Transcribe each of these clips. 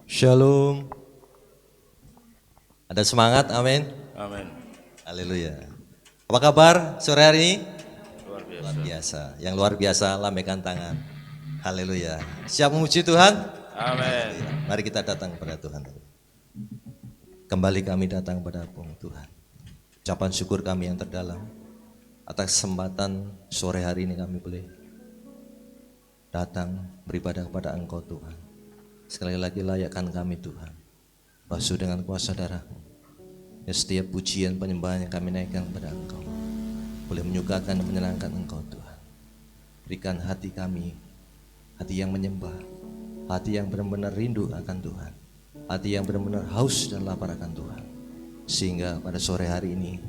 Shalom. Ada semangat, amin. Amin. Haleluya. Apa kabar sore hari ini? Luar biasa. Luar biasa. Yang luar biasa, lambaikan tangan. Haleluya. Siap memuji Tuhan? Amin. Mari kita datang kepada Tuhan. Kembali kami datang kepada Tuhan. Ucapan syukur kami yang terdalam atas kesempatan sore hari ini kami boleh datang beribadah kepada Engkau Tuhan. Sekali lagi layakkan kami Tuhan, basuh dengan kuasa darah-Mu. Ya, setiap pujian penyembahan yang kami naikkan kepada Engkau boleh menyukakan dan menyenangkan Engkau Tuhan. Berikan hati kami, hati yang menyembah, hati yang benar-benar rindu akan Tuhan, hati yang benar-benar haus dan lapar akan Tuhan. Sehingga pada sore hari ini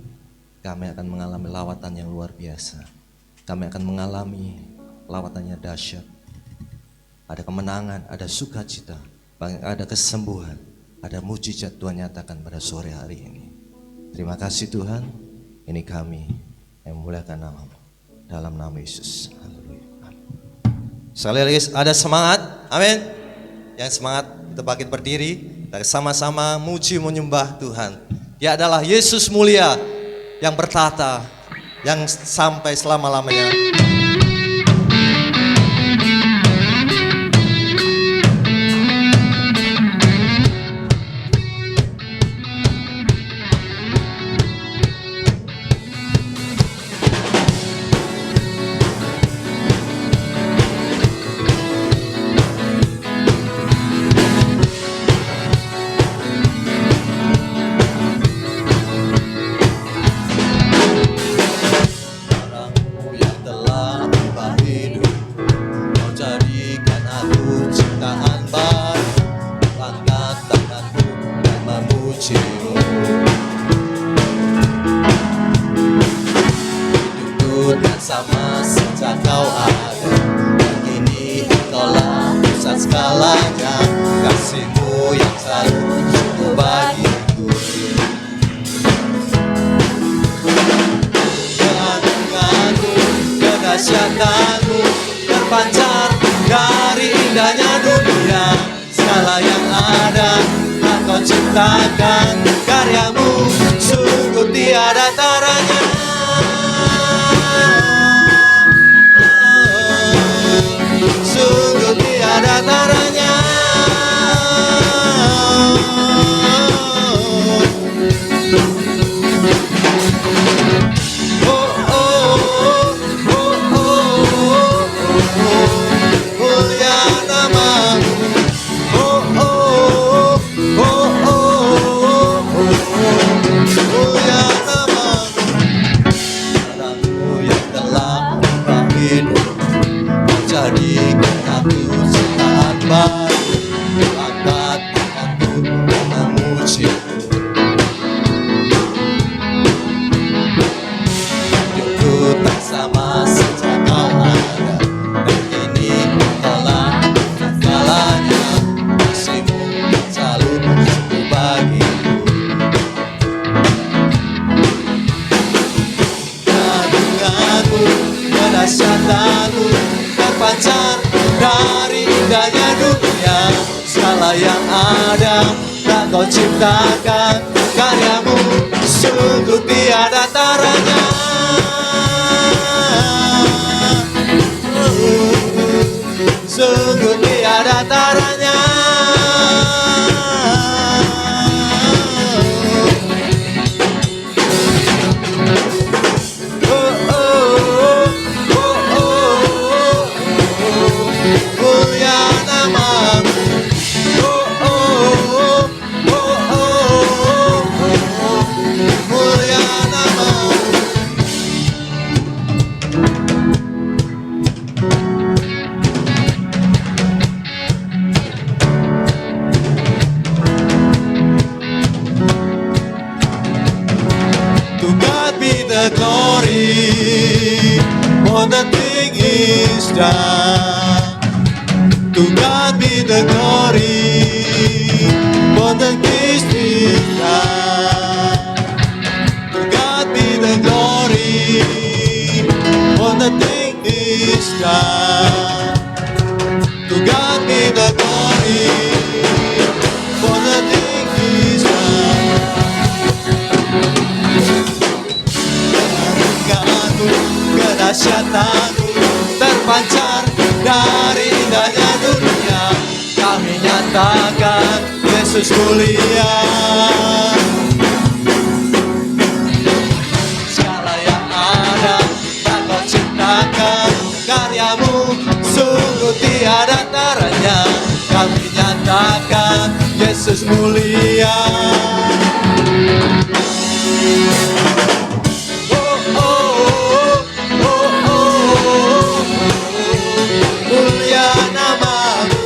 kami akan mengalami lawatan yang luar biasa. Kami akan mengalami lawatannya dahsyat. Ada kemenangan, ada sukacita, bahkan ada kesembuhan, ada mujizat Tuhan nyatakan pada sore hari ini. Terima kasih Tuhan, ini kami yang memuliakan nama-Mu dalam nama Yesus. Haleluya. Sekali lagi ada semangat, amin. Yang semangat kita bangkit berdiri, kita sama-sama muji menyembah Tuhan. Dia adalah Yesus mulia yang bertata, yang sampai selama-lamanya. Sama sejak kau ada, dan kini engkaulah pusat segalanya. Kasih-Mu yang selalu cukup bagiku. Keagungan-Mu, kedahsyatan-Mu terpancar dari indahnya dunia. Segala yang ada telah Kau ciptakan, karya-Mu sungguh tiada taranya. Sungguh tiada taranya. Oh, oh, oh, oh, oh, oh, mulia nama-Mu. Oh, oh, oh, oh, oh, mulia nama-Mu. Darah-Mu yang telah mengubah hidup, jadikan aku ciptaan baru. Angkat tanganku dan memuji-Mu. Hidupku tak sama sejak Kau ada, dan kini Engkaulah segalanya. Kasih-Mu selalu cukup bagiku. Keagungan-Mu, kedahsyatan-Mu terpancar dari indahnya dunia. Segala yang ada telah Kau ciptakan, karya-Mu sungguh tiada taranya. Sungguh tiada taranya. Mulia nama-Mu. Oh, oh, oh, oh, oh, oh, mulia nama-Mu. To God be the glory for the thing He's done. To God be the glory for the things He's done. To God be the glory for the thing He's done. To God be the glory. kedahsyatan-Mu terpancar dari indahnya dunia. Kami nyatakan Yesus mulia. Segala yang ada tak Kau ciptakan, karya-Mu sungguh tiada taranya. Kami nyatakan Yesus mulia. Mulia nama-Mu.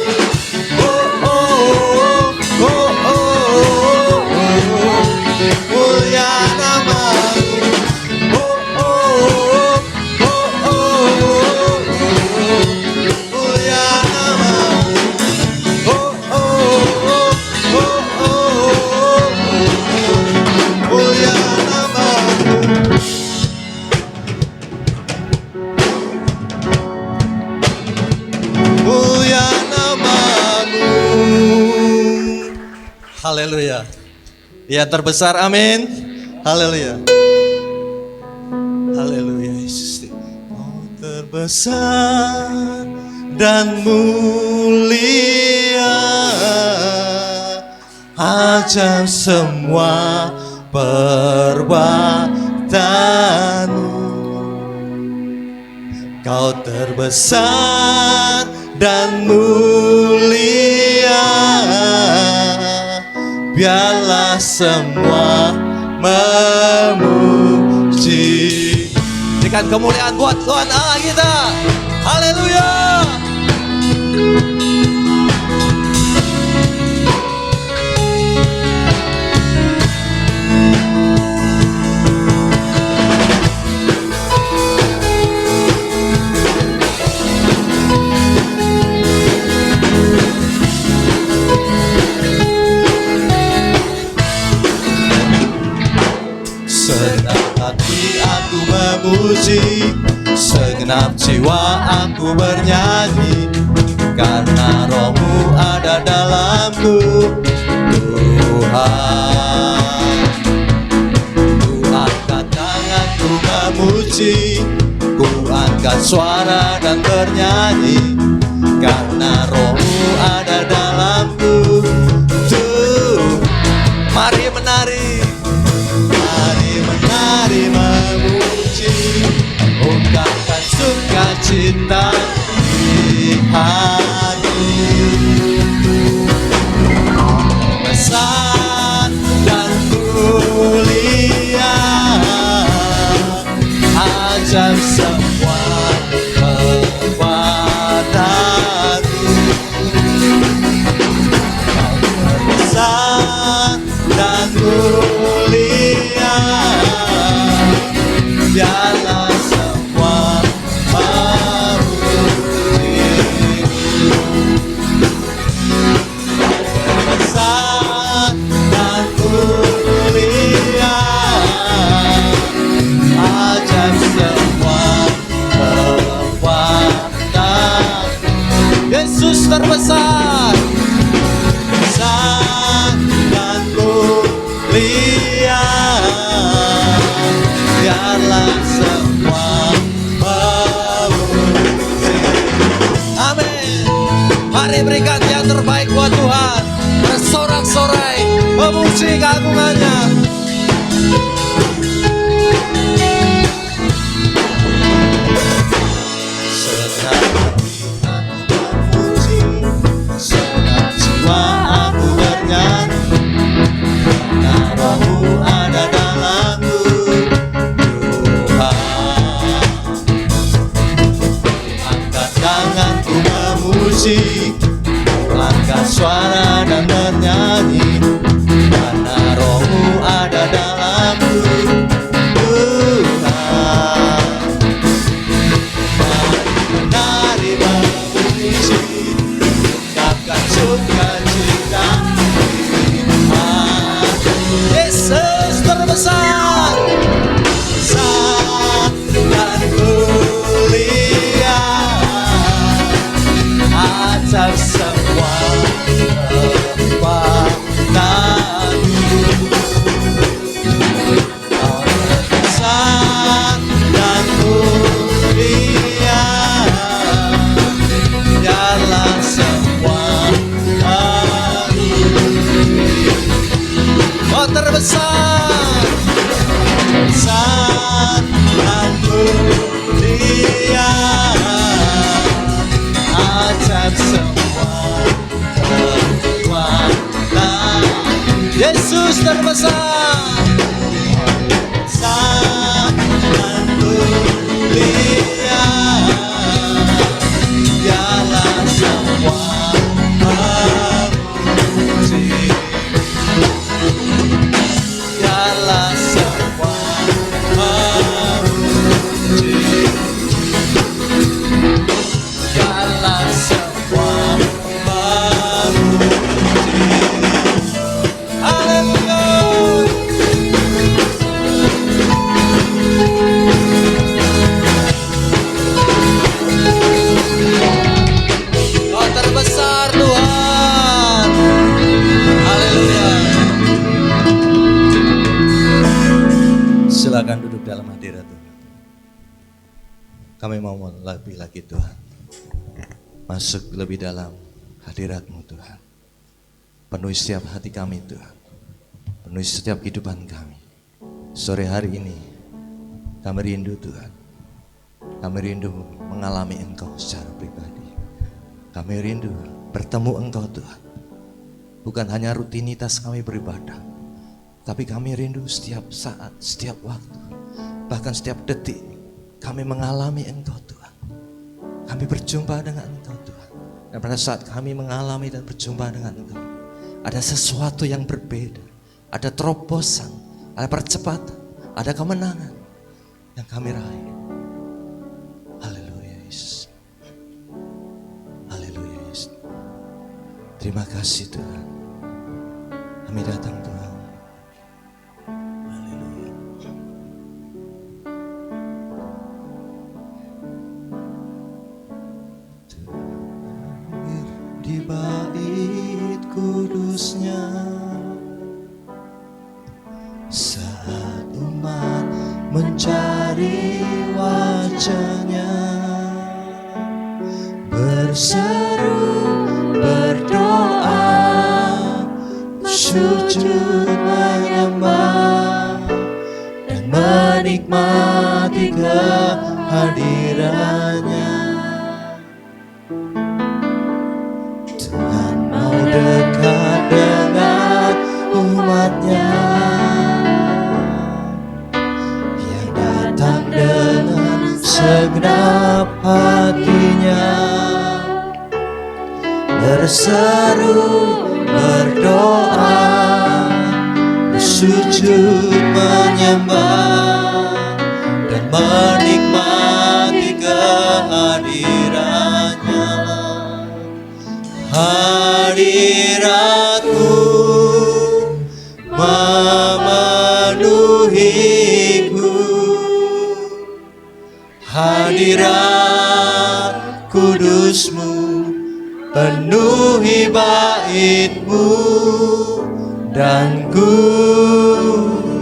Mulia nama-Mu. Mulia nama-Mu. Mulia nama-Mu. Mulia nama-Mu. Haleluya. Dia terbesar, amin. Haleluya. Haleluya Yesus. Kau terbesar dan mulia, ajaib semua perbuatan-Mu. Kau terbesar dan mulia, biarlah semua memuji. Berikan kemuliaan buat Tuhan Allah kita. Haleluya. Segenap hati aku memuji, segenap jiwa aku bernyanyi, karena Roh-Mu ada dalamku, Tuhan. Ku angkat tanganku memuji, ku angkat suara dan bernyanyi, karena Roh-Mu ada dalamku, Tuhan. Mari menari. Mari menari memuji, ungkapkan sukacita di hati. Besar dan mulia, ajaib semua perbuatan-Mu. Besar dan mulia, biarlah semua memuji. Besar dan mulia, ajaib semua perbuatan. Yesus terbesar. Besar dan mulia, biarlah semua memuji. Amin. Mari berikan yang terbaik buat Tuhan. Bersorak-sorai memuji keagungan-Nya. Segenap hati aku memuji, segenap jiwa aku bernyanyi, karena Roh-Mu ada dalamku, Tuhan. Angkat tanganku memuji, angkat suara dan bernyanyi, karena Roh-Mu ada dalamku, Tuhan. Mari memuji, ungkapkan sukacita di hati. Yesus terbesar. Besar dan mulia, ajaib semua perbuatan-Mu. Besar dan mulia, saudara besar. Sangat mulia, dialah semua memuji, dialah semua memuji, dialah semua memuji. Haleluya. Kau terbesar Tuhan. Haleluya. Silakan duduk dalam hadirat Tuhan. Kami mau lebih lagi Tuhan, masuk lebih dalam hadirat-Mu Tuhan. Penuhi setiap hati kami Tuhan, penuhi setiap kehidupan kami. Sore hari ini kami rindu Tuhan, kami rindu mengalami Engkau secara pribadi. Kami rindu bertemu Engkau Tuhan. Bukan hanya rutinitas kami beribadah, tapi kami rindu setiap saat, setiap waktu, bahkan setiap detik kami mengalami Engkau Tuhan. Kami berjumpa dengan Engkau Tuhan. Dan pada saat kami mengalami dan berjumpa dengan Engkau, ada sesuatu yang berbeda, ada terobosan, ada percepatan, ada kemenangan yang kami raih. Haleluya Yesus. Haleluya Yesus. Terima kasih Tuhan. Kami datang Tuhan. Haleluya. Tuhan di bait kudusnya, saat umat mencari wajahnya, berseru, berdoa, sujud menyembah, dan menikmati kehadirannya. Tuhan mau dekat dengan umatnya, yang datang dengan segenap hatinya, berseru, berdoa, bersujud menyembah, dan menikmati kehadirannya. Hadirat-Mu memenuhiku, hadirat kudus-Mu penuhi bait-Mu, dan ku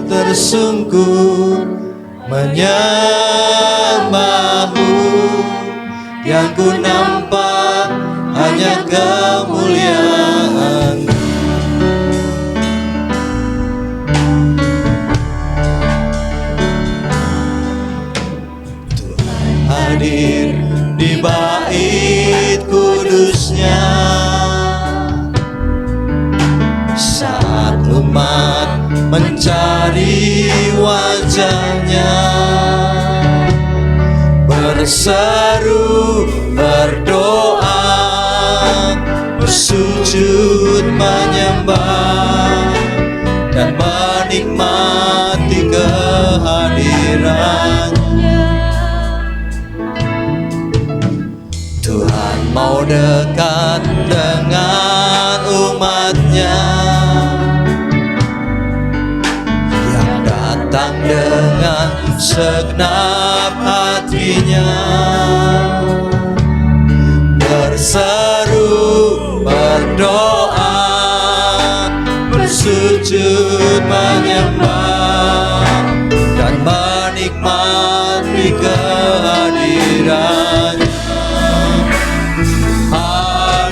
tersungkur menyembah-Mu. Yang ku nampak hanya kemuliaan. Tuhan hadir di bait kudusnya, saat umat mencari wajahnya, berseru, berdoa, bersujud menyembah, dan menikmati kehadirannya. Tuhan mau dekat dengan umatnya, yang datang dengan segenap hatinya, berseru, berdoa, bersujud menyembah, dan menikmati kehadirannya.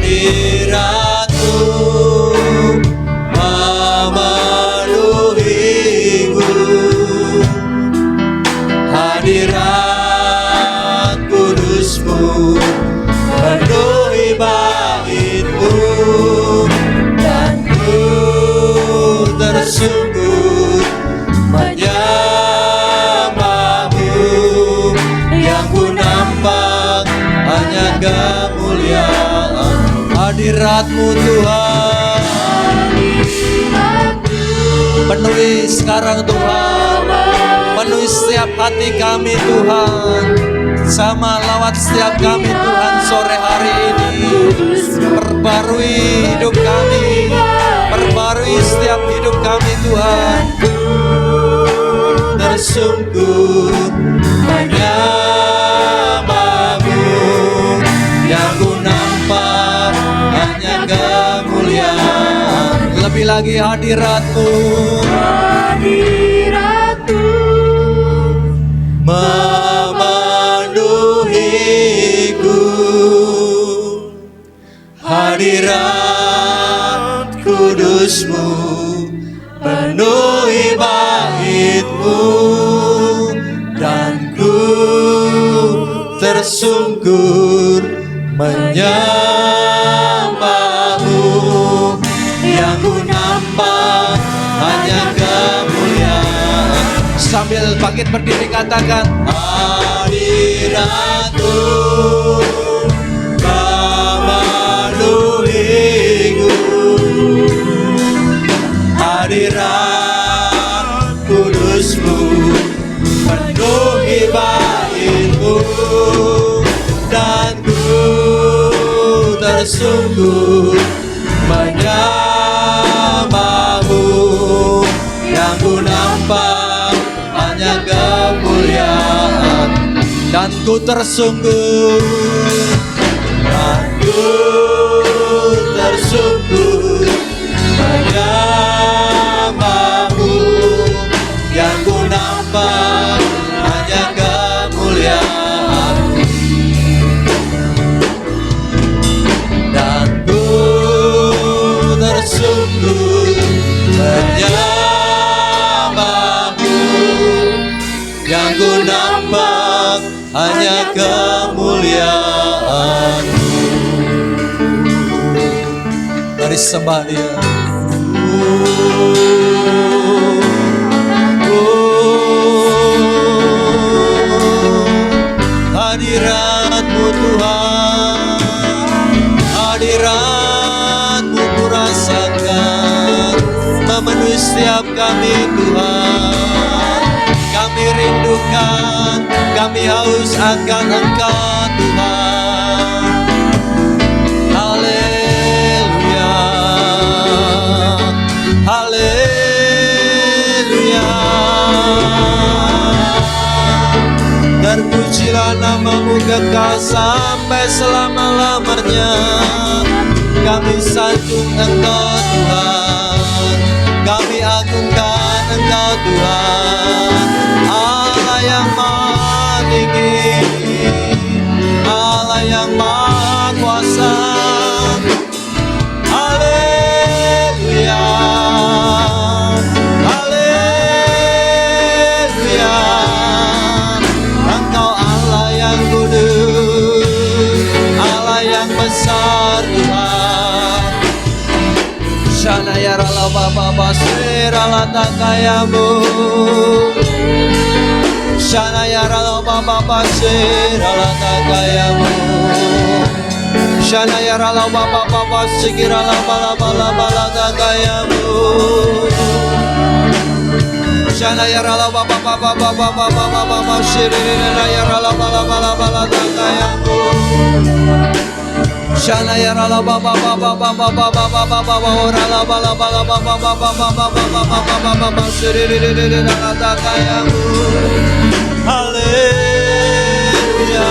Hadirat-Mu memenuhiku, hadirat kudus-Mu penuhi bait-Mu, dan ku tersungkur hadirat-Mu Tuhan. Penuhi sekarang Tuhan, penuhi setiap hati kami Tuhan. Sama lawat setiap kami Tuhan sore hari ini. Perbarui hidup kami, perbarui setiap hidup kami Tuhan. Tersungkur menyamamu, yang ku nampak hanya kemuliaan. Lebih lagi hadirat-Mu, memenuhiku. Hadirat kudus-Mu penuhi bait-Mu, dan ku tersungkur menyembah-Mu, yang ku nampak hanya kemuliaan. Sambil bangkit berdiri katakan, hadirat-Mu memenuhiku. Hadirat kudus-Mu penuhi bait-Mu, dan ku tersungkur menyembah-Mu, yang ku nampak hanya kemuliaan. Dan ku tersungkur, dan ku tersungkur menyembah-Mu, yang ku nampak hanya kemuliaan. Dan ku tersungkur menyembah-Mu, yang ku nampak hanya kemuliaan-Mu. Mari sembah Dia. Hadirat-Mu Tuhan, hadirat-Mu ku rasakan memenuhi setiap kami Tuhan. Kami rindukan, kami haus akan Engkau Tuhan. Haleluya, haleluya. Terpujilah nama-Mu kekal sampai selama-lamanya. Kami sanjung Engkau Tuhan, kami agungkan Engkau Tuhan. Allah yang maha tinggi, Allah yang maha kuasa. Haleluya, haleluya. Engkau Allah yang kudus, Allah yang besar Tuhan. Shana ya rala baba basira la takayamu. Shana ya rala baba basira la takayamu. Shana ya rala baba basikira la bala bala bala takayamu. Shana ya rala baba baba baba baba baba shirina ya rala bala bala bala takayamu. Shana ya rala baba baba baba baba baba baba rala bala bala baba baba baba baba baba shirina la takayamu. Haleluya,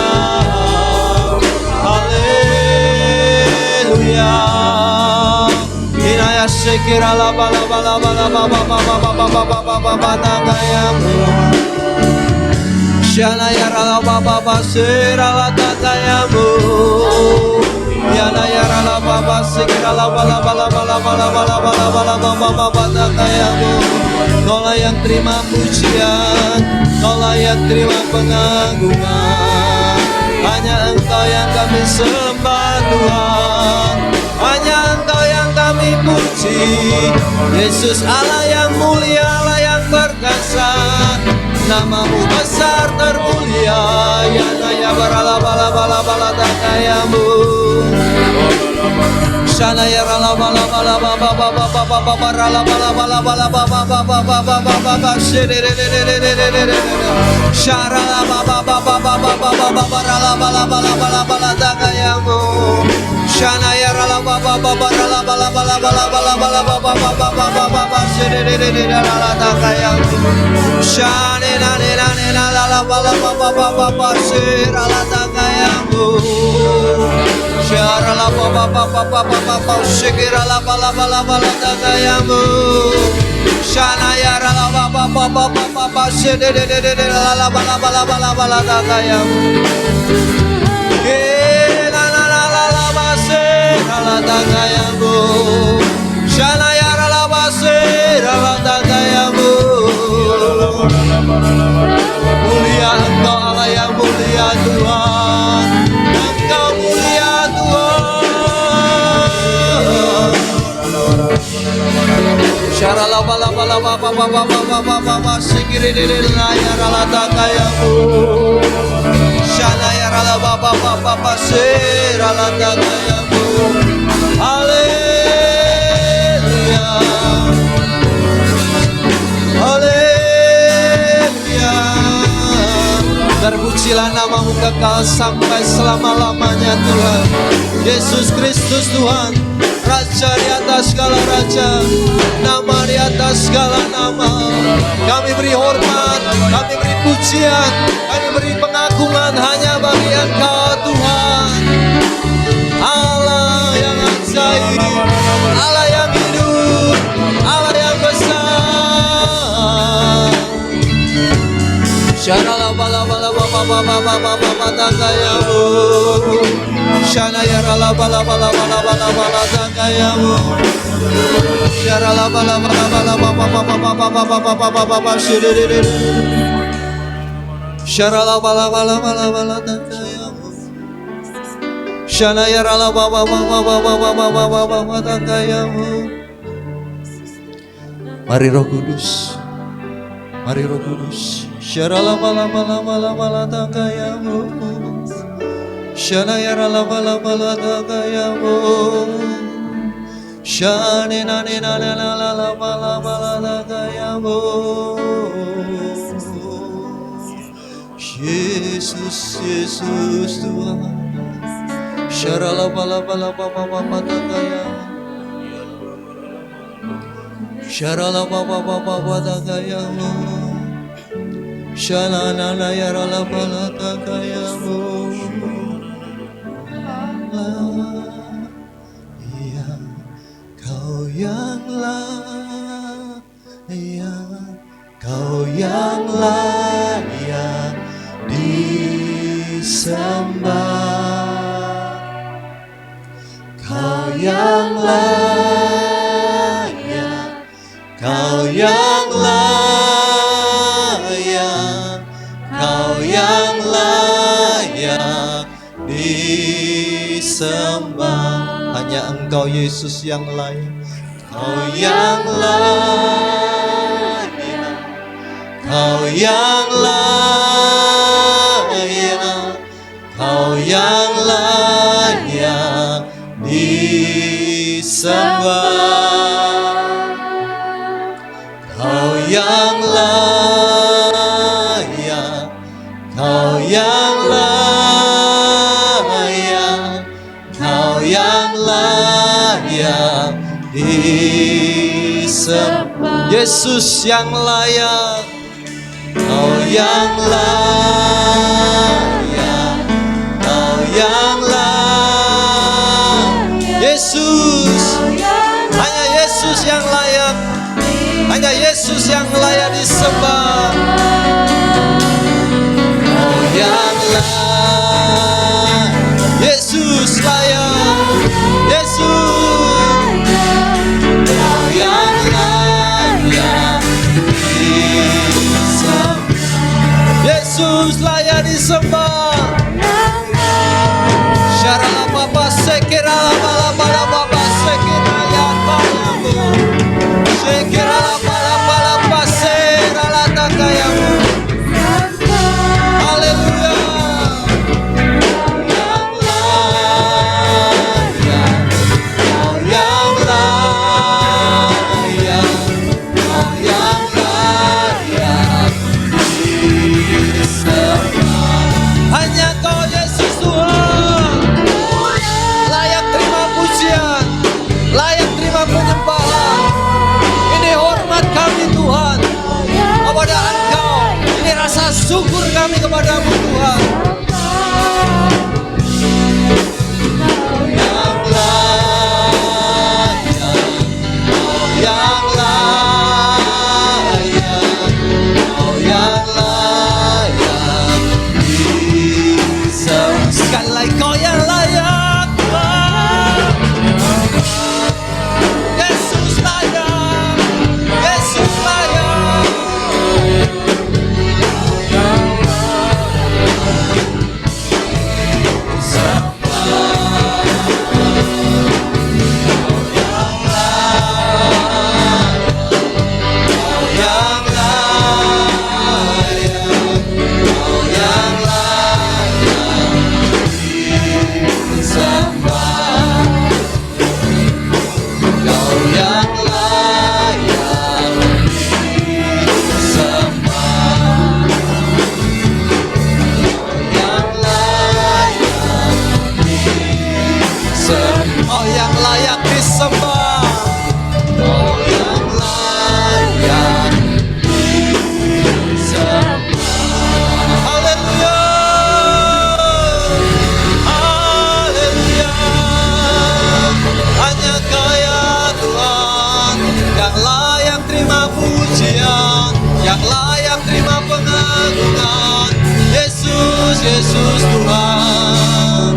haleluya. Inaya sekira la bala bala bala baba baba baba baba baba takayamu. Shana ya rala baba basira la takayamu. Yana ya rala baba sekira la bala bala bala bala bala bala bala baba baba takayamu. Kaulah yang terima pujian, Kaulah yang terima pengagungan. Hanya Engkau yang kami sembah Tuhan, hanya Engkau yang kami puji. Yesus Allah yang mulia, Allah yang perkasa, nama-Mu besar termulia. Ya naya barala bala bala bala takayamu. Shana ya rala bala bala baba baba baba baba rala bala bala bala baba baba baba baba shede de de de de de de de shara la baba baba baba baba baba rala bala bala bala bala dagayamu Shana ya rala baba baba rala bala bala bala bala bala baba baba baba baba shede de de de rala dagayamu Shane na ne na ne na la bala baba baba baba shira la dagayamu Shara la baba baba baba baba shikira la bala bala bala dagayamu Shana ya la baba baba baba shede de de de la bala bala bala bala dagayamu la la la la la base la dagayamu Shana ya la base la dagayamu Mulia Engkau Allah yang mulia Tuhan Engkau mulia Syara la bala bala baba baba baba baba sikiri diri la ya rala dagayamu Shana ya rala baba baba baba sira la dagayamu Haleluya Haleluya Terpujilah namamu kekal sampai selama-lamanya Tuhan Yesus Kristus Tuhan Raja di atas segala raja, nama di atas segala nama. Kami beri hormat, kami beri pujian, kami beri pengagungan hanya bagi Engkau Tuhan. Allah yang ajaib, Allah yang hidup, Allah yang besar. Syarala bala bala baba baba baba baba dagayamu Shana ya rala bala bala bala bala bala dagayamu Syarala bala bala bala baba baba baba baba baba baba shiriri Syarala bala bala bala bala dagayamu Shana ya rala baba baba baba baba baba baba dagayamu Mari Roh Kudus Mari Roh Kudus Syarala bala bala bala bala dagayamu Shana ya rala bala bala dagayamu Shane na ne na la la la bala bala dagayamu Yesus Yesus Tuhan Syarala bala bala baba baba dagayamu Syarala baba baba baba dagayamu Shana na ya rala bala dagayamu Ya kau yang layak kau yang layak disembah kau yang layak kau yang layak Kau yang layak disembah Hanya Engkau Yesus yang layak Kau yang layak Kau yang layak Kau yang layak disembah Kau yang layak Kau yang layak, Kau yang layak disembah. Yesus yang layak, Kau yang layak, Kau yang layak. Yesus, hanya Yesus yang layak, hanya Yesus yang layak disembah. Yang layak, Yesus layak, Yesus, Kau yang layak disembah, Yesus layak disembah. Syarala baba sekira bala bala baba sekira ya tayamu, sekira bala bala pasera la syukur kami kepadamu Tuhan. Yang layak, yang layak, yang layak disembah. Sekali lagi kau yang layak Tuhan. Yesus layak, Yesus layak. Yesus Tuhan.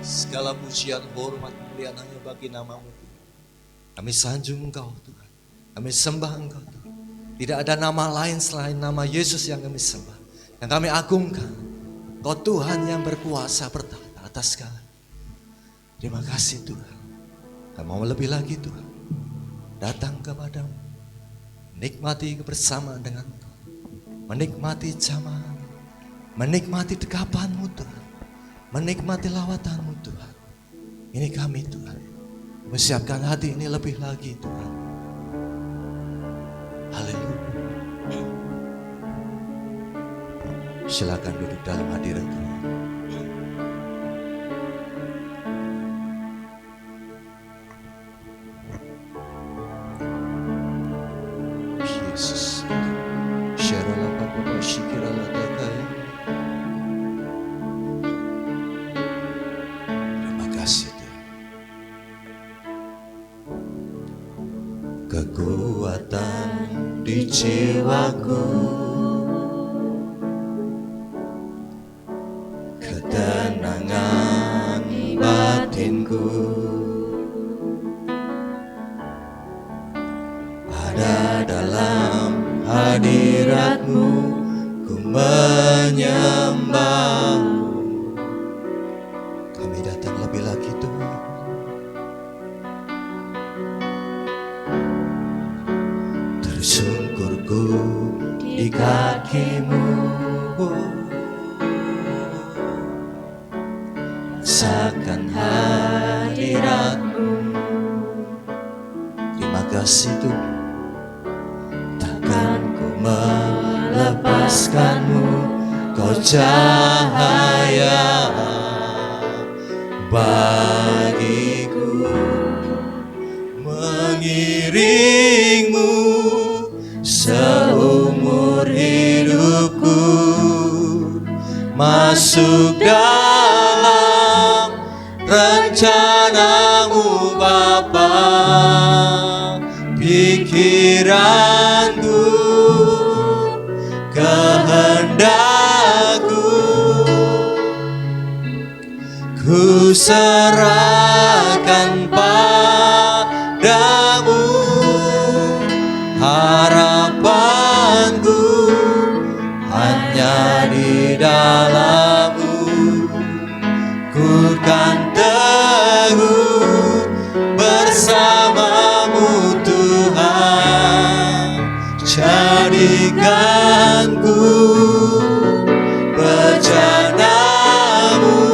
Segala pujian, hormat, kemuliaan hanya bagi namamu. Kami sanjung Engkau Tuhan, kami sembah Engkau Tuhan. Tidak ada nama lain selain nama Yesus yang kami sembah, yang kami agungkan. Kau Tuhan yang berkuasa bertahta atas segala. Terima kasih Tuhan. Kami mau lebih lagi Tuhan, datang kepadamu, menikmati kebersamaan dengan Engkau, menikmati jamaah, menikmati dekapan-Mu Tuhan, menikmati lawatanmu Tuhan. Ini kami Tuhan, menyiapkan hati ini lebih lagi Tuhan. Haleluya. Silakan duduk dalam hadirat Tuhan. Yesus. Syarala Bapa Syikirala Takaya. Terima kasih Tuhan. Kekuatan di jiwaku, ketenangan batinku, ada dalam hadirat-Mu, ku menyembah-Mu. Kami datang lebih lagi Tuhan. Tersungkurku di kaki-Mu, rasakan hadirat-Mu. Terima kasih Tuhan. Takkan ku melepaskan-Mu, Kau cahaya bagiku, mengiring-Mu seumur hidupku, masuk dalam rencana-Mu Bapa. Pikiranku, kehendakku, ku serahkan padamu. Harapanku hanya di dalam-Mu, ku kan teguh bersama-Mu Tuhan. Jadikanku bejana-Mu,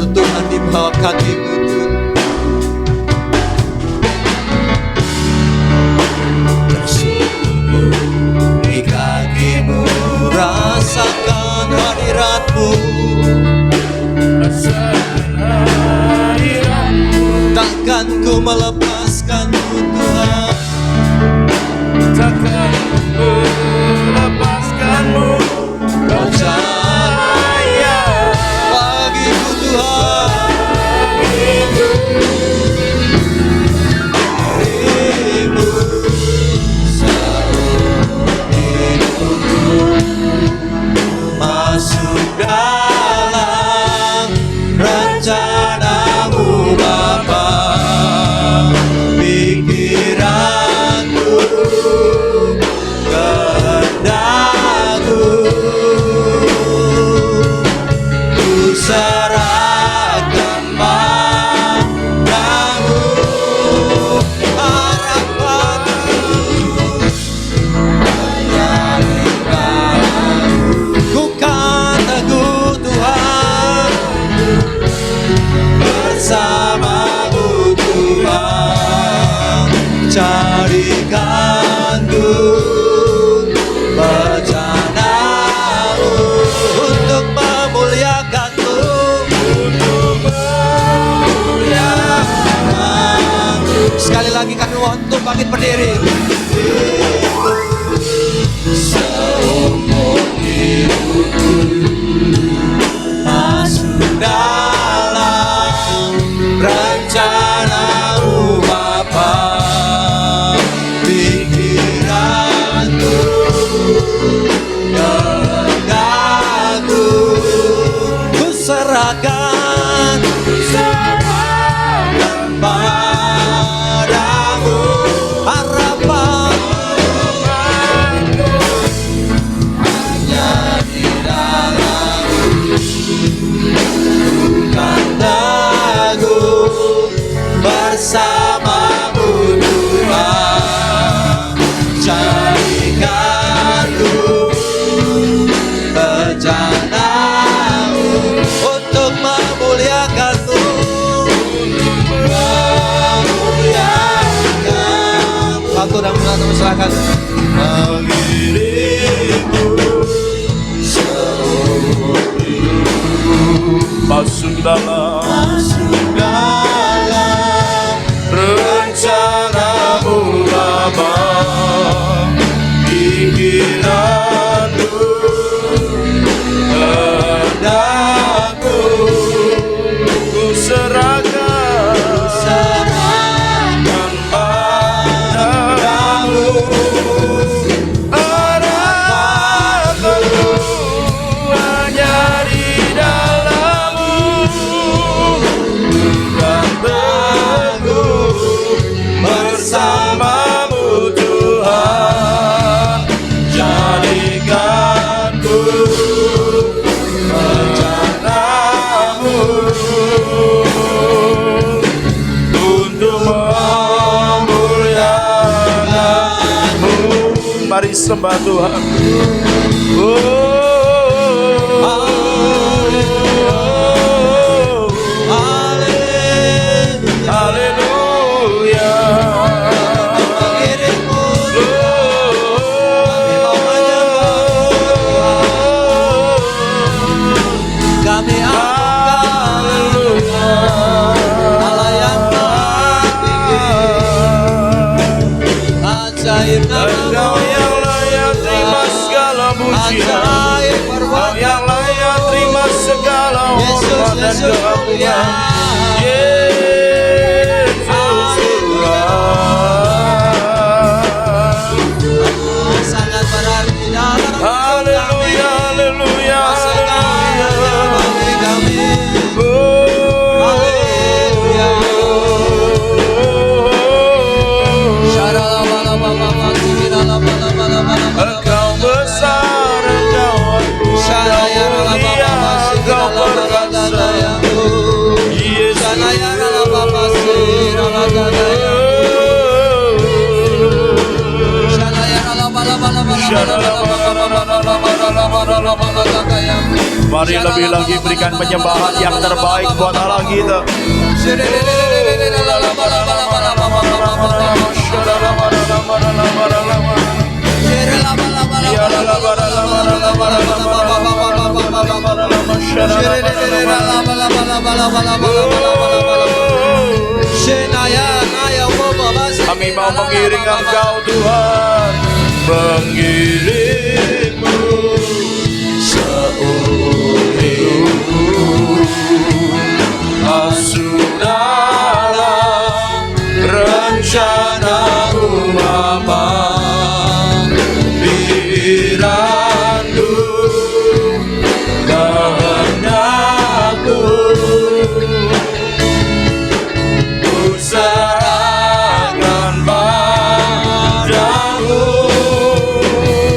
Tuhan di bawah kaki-Mu Tuhan. Tersungkur di kaki-Mu, rasakan hadirat-Mu. Takkan ku melepaskan-Mu Tuhan. Takkan ku melepaskan-Mu. Percaya bagiku Tuhan. Dirimu seumur hidupku, masuk dalam rencana-Mu Bapa. Pikiranku, kehendakku, ku serahkan padamu. Harapanku menjadi padamu. Ku kan teguh Tuhan, bersama-Mu Tuhan. Jadikanku rencana-Mu untuk memuliakan-Mu, untuk memuliakan-Mu. Sekali lagi kami mohon untuk bangkit berdiri. Seumur hidupku, masuk dalam rencana-Mu Bapa. Pikiranku, kehendakku, ku serahkan padamu. Harapanku hanya di dalam-Mu, kehendakku, bersama-Mu Tuhan. Jadikanku rencana-Mu untuk memuliakan-Mu, memuliakan. Waktu dan mengatur serahkan dirimu seumur hidupku, Masuk dalam rencana-Mu Bapa. Pikiranku, kehendakku, ku serahkan padamu. harapanku hanya di dalam-Mu. Dan teguh bersama-Mu Tuhan. Jadikanku rencana-Mu untuk memuliakan-Mu. Mari sembah Tuhan. Haleluya. Kami Allah yang maha tinggi, ajaib Engkau nama-Mu, yang layak terima segala pujian, ajaib Engkau perbuatan yang layak terima segala Yesus, hormat dan Yesus mulia. keagungan. Yesus Tuhan. Sangat berarti dalam Haleluya, haleluya, haleluya. bagi kami. Oh. Haleluya. Engkau besar, Engkau agung, Engkau mulia, Engkau perkasa. Yesus. Mari lebih lagi berikan penyembahan yang terbaik buat Allah kita. Kami mau mengiring Engkau Tuhan, mengiringmu seumur hidup. Sudahlah rencanamu apa, pikiranku, kehendakku, ku serahkan padamu.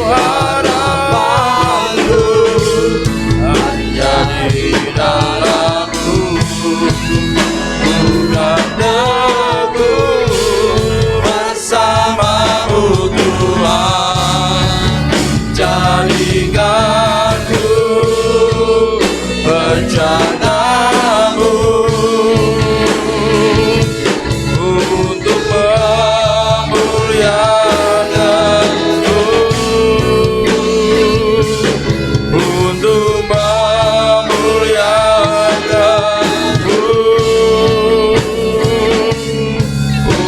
Harapanku hanya di dalam-Mu, bukan aku bersama-Mu Tuhan. Jadikanku rencana-Mu untuk memuliakan-Mu, untuk memuliakan-Mu,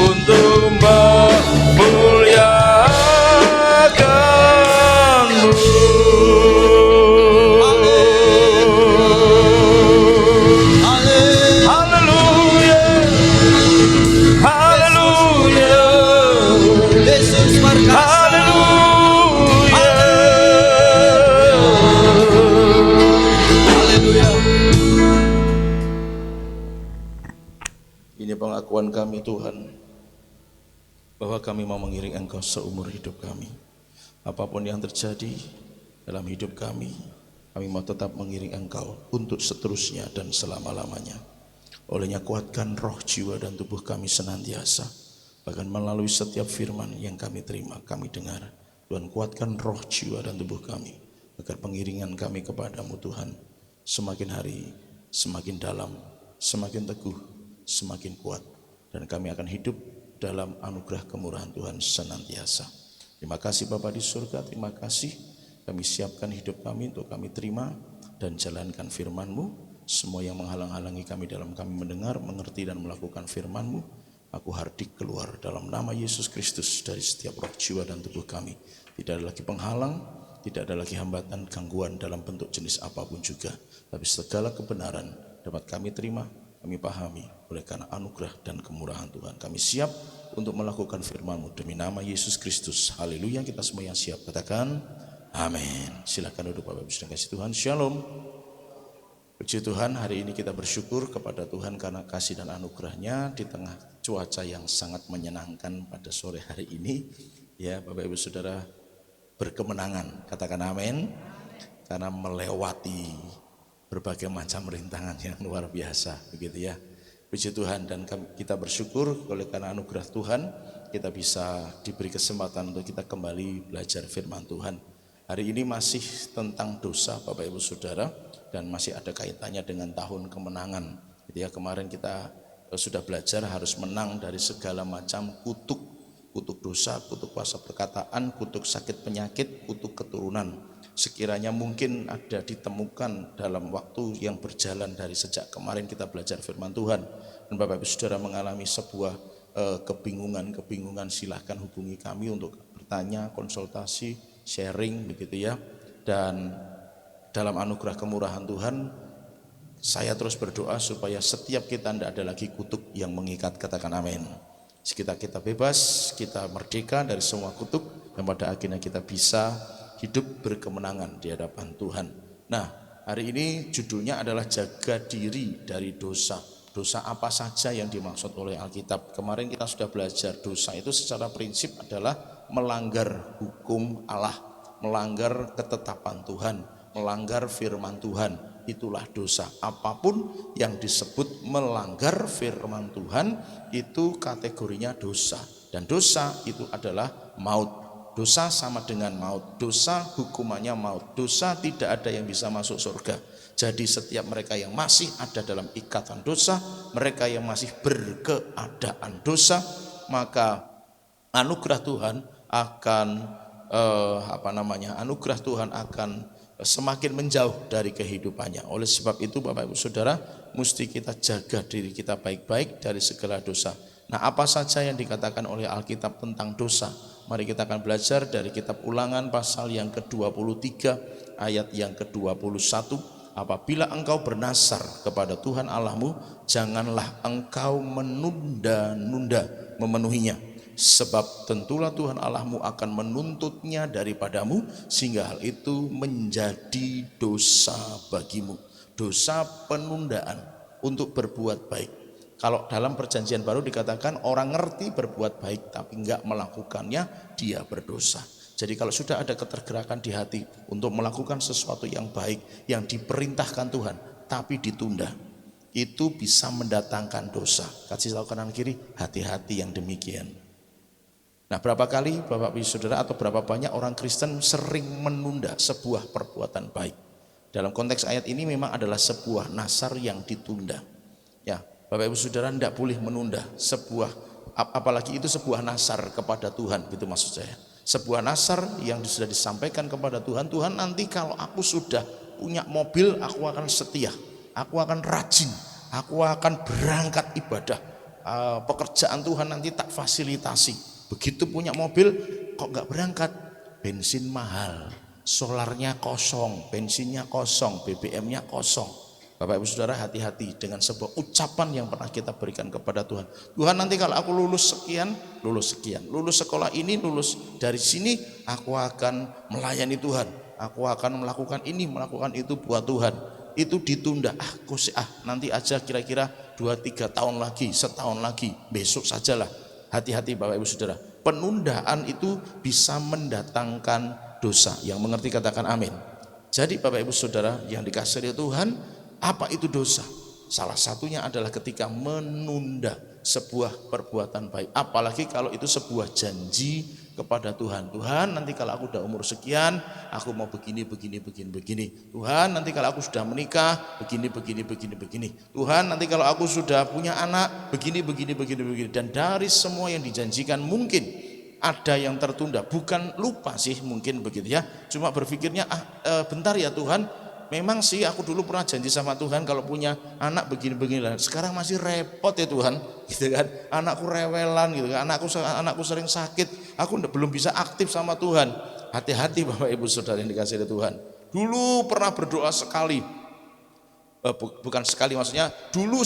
untuk memuliakan-Mu. Haleluya, haleluya, Yesus berkata, haleluya. Ini pengakuan kami Tuhan, bahwa kami mau mengiring Engkau seumur hidup kami. Apapun yang terjadi dalam hidup kami mau tetap mengiring Engkau untuk seterusnya dan selama-lamanya. Olehnya kuatkan roh, jiwa, dan tubuh kami senantiasa, bahkan melalui setiap firman yang kami terima, kami dengar. Tuhan, kuatkan roh, jiwa, dan tubuh kami, agar pengiringan kami kepadamu Tuhan semakin hari semakin dalam, semakin teguh, semakin kuat, dan kami akan hidup dalam anugerah kemurahan Tuhan senantiasa. Terima kasih Bapa di surga, terima kasih kami siapkan hidup kami untuk kami terima dan jalankan firman-Mu. Semua yang menghalang-halangi kami dalam kami mendengar, mengerti, dan melakukan firman-Mu, aku hardik keluar dalam nama Yesus Kristus dari setiap roh, jiwa, dan tubuh kami. Tidak ada lagi penghalang, tidak ada lagi hambatan, gangguan dalam bentuk jenis apapun juga, tapi segala kebenaran dapat kami terima, kami pahami oleh karena anugerah dan kemurahan Tuhan. Kami siap untuk melakukan firman-Mu demi nama Yesus Kristus. Haleluya. Kita semua yang siap katakan amin. Silakan duduk Bapak Ibu sedang kasih Tuhan. Shalom. Puji Tuhan, hari ini kita bersyukur kepada Tuhan karena kasih dan anugerahnya di tengah cuaca yang sangat menyenangkan pada sore hari ini. Ya Bapak Ibu Saudara, berkemenangan, katakan amin, karena melewati berbagai macam rintangan yang luar biasa, begitu ya. Puji Tuhan, dan kita bersyukur oleh karena anugerah Tuhan kita bisa diberi kesempatan untuk kita kembali belajar firman Tuhan. Hari ini masih tentang dosa Bapak Ibu Saudara, dan masih ada kaitannya dengan tahun kemenangan. Gitu ya, kemarin kita sudah belajar harus menang dari segala macam kutuk dosa, kutuk kuasa perkataan, kutuk sakit penyakit, kutuk keturunan. Sekiranya mungkin ada ditemukan dalam waktu yang berjalan dari sejak kemarin kita belajar firman Tuhan, dan Bapak Ibu Saudara mengalami sebuah kebingungan, silahkan hubungi kami untuk bertanya, konsultasi, sharing, begitu ya. Dan dalam anugerah kemurahan Tuhan, saya terus berdoa supaya setiap kita tidak ada lagi kutuk yang mengikat, katakan amin. Sekitar kita bebas, kita merdeka dari semua kutuk, dan pada akhirnya kita bisa hidup berkemenangan di hadapan Tuhan. Nah, hari ini judulnya adalah jaga diri dari dosa. Dosa apa saja yang dimaksud oleh Alkitab? Kemarin kita sudah belajar dosa itu secara prinsip adalah melanggar hukum Allah, melanggar ketetapan Tuhan, melanggar firman Tuhan. Itulah dosa. Apapun yang disebut melanggar firman Tuhan itu kategorinya dosa. Dan dosa itu adalah maut. Dosa sama dengan maut. Dosa hukumannya maut. Dosa tidak ada yang bisa masuk surga. Jadi setiap mereka yang masih ada dalam ikatan dosa, mereka yang masih berkeadaan dosa, maka anugerah Tuhan akan anugerah Tuhan akan semakin menjauh dari kehidupannya. Oleh sebab itu Bapak Ibu Saudara, mesti kita jaga diri kita baik-baik dari segala dosa. Nah, apa saja yang dikatakan oleh Alkitab tentang dosa? Mari kita akan belajar dari kitab Ulangan pasal yang ke-23 ayat yang ke-21. Apabila engkau bernasar kepada Tuhan Allahmu, janganlah engkau menunda-nunda memenuhinya. Sebab tentulah Tuhan Allahmu akan menuntutnya daripadamu, sehingga hal itu menjadi dosa bagimu. Dosa penundaan untuk berbuat baik. Kalau dalam perjanjian baru dikatakan orang ngerti berbuat baik tapi enggak melakukannya, dia berdosa. Jadi kalau sudah ada ketergerakan di hati untuk melakukan sesuatu yang baik yang diperintahkan Tuhan tapi ditunda, itu bisa mendatangkan dosa. Kasih tahu kanan kiri, hati-hati yang demikian. Nah, berapa kali Bapak Ibu Saudara atau berapa banyak orang Kristen sering menunda sebuah perbuatan baik. Dalam konteks ayat ini memang adalah sebuah nasar yang ditunda. Ya, Bapak Ibu Saudara tidak boleh menunda sebuah, apalagi itu sebuah nasar kepada Tuhan, gitu maksud saya. Sebuah nasar yang sudah disampaikan kepada Tuhan, Tuhan nanti kalau aku sudah punya mobil, aku akan setia, aku akan rajin, aku akan berangkat ibadah, pekerjaan Tuhan nanti tak fasilitasi. Begitu punya mobil kok gak berangkat, bensin mahal, solarnya kosong, bensinnya kosong, BBM-nya kosong. Bapak Ibu Saudara, hati-hati dengan sebuah ucapan yang pernah kita berikan kepada Tuhan. Tuhan nanti kalau aku lulus sekian, lulus sekolah ini, lulus dari sini, aku akan melayani Tuhan, aku akan melakukan ini, melakukan itu buat Tuhan. Itu ditunda, nanti aja kira-kira 2-3 tahun lagi, setahun lagi, besok sajalah. Hati-hati Bapak Ibu Saudara, penundaan itu bisa mendatangkan dosa. Yang mengerti katakan amin. Jadi Bapak Ibu Saudara yang dikasihi Tuhan, apa itu dosa? Salah satunya adalah ketika menunda sebuah perbuatan baik. Apalagi kalau itu sebuah janji kepada Tuhan. Tuhan nanti kalau aku udah umur sekian, aku mau begini. Tuhan nanti kalau aku sudah menikah, begini. Tuhan nanti kalau aku sudah punya anak, begini. Dan dari semua yang dijanjikan mungkin ada yang tertunda. Bukan lupa sih mungkin begitu ya. Cuma berpikirnya bentar ya Tuhan. Memang sih aku dulu pernah janji sama Tuhan kalau punya anak begini lah. Sekarang masih repot ya Tuhan, gitu kan? Anakku rewelan gitu kan. Anakku sering sakit. Aku belum bisa aktif sama Tuhan. Hati-hati Bapak Ibu Saudara yang dikasihi Tuhan. Dulu pernah berdoa sekali. Bukan sekali maksudnya, dulu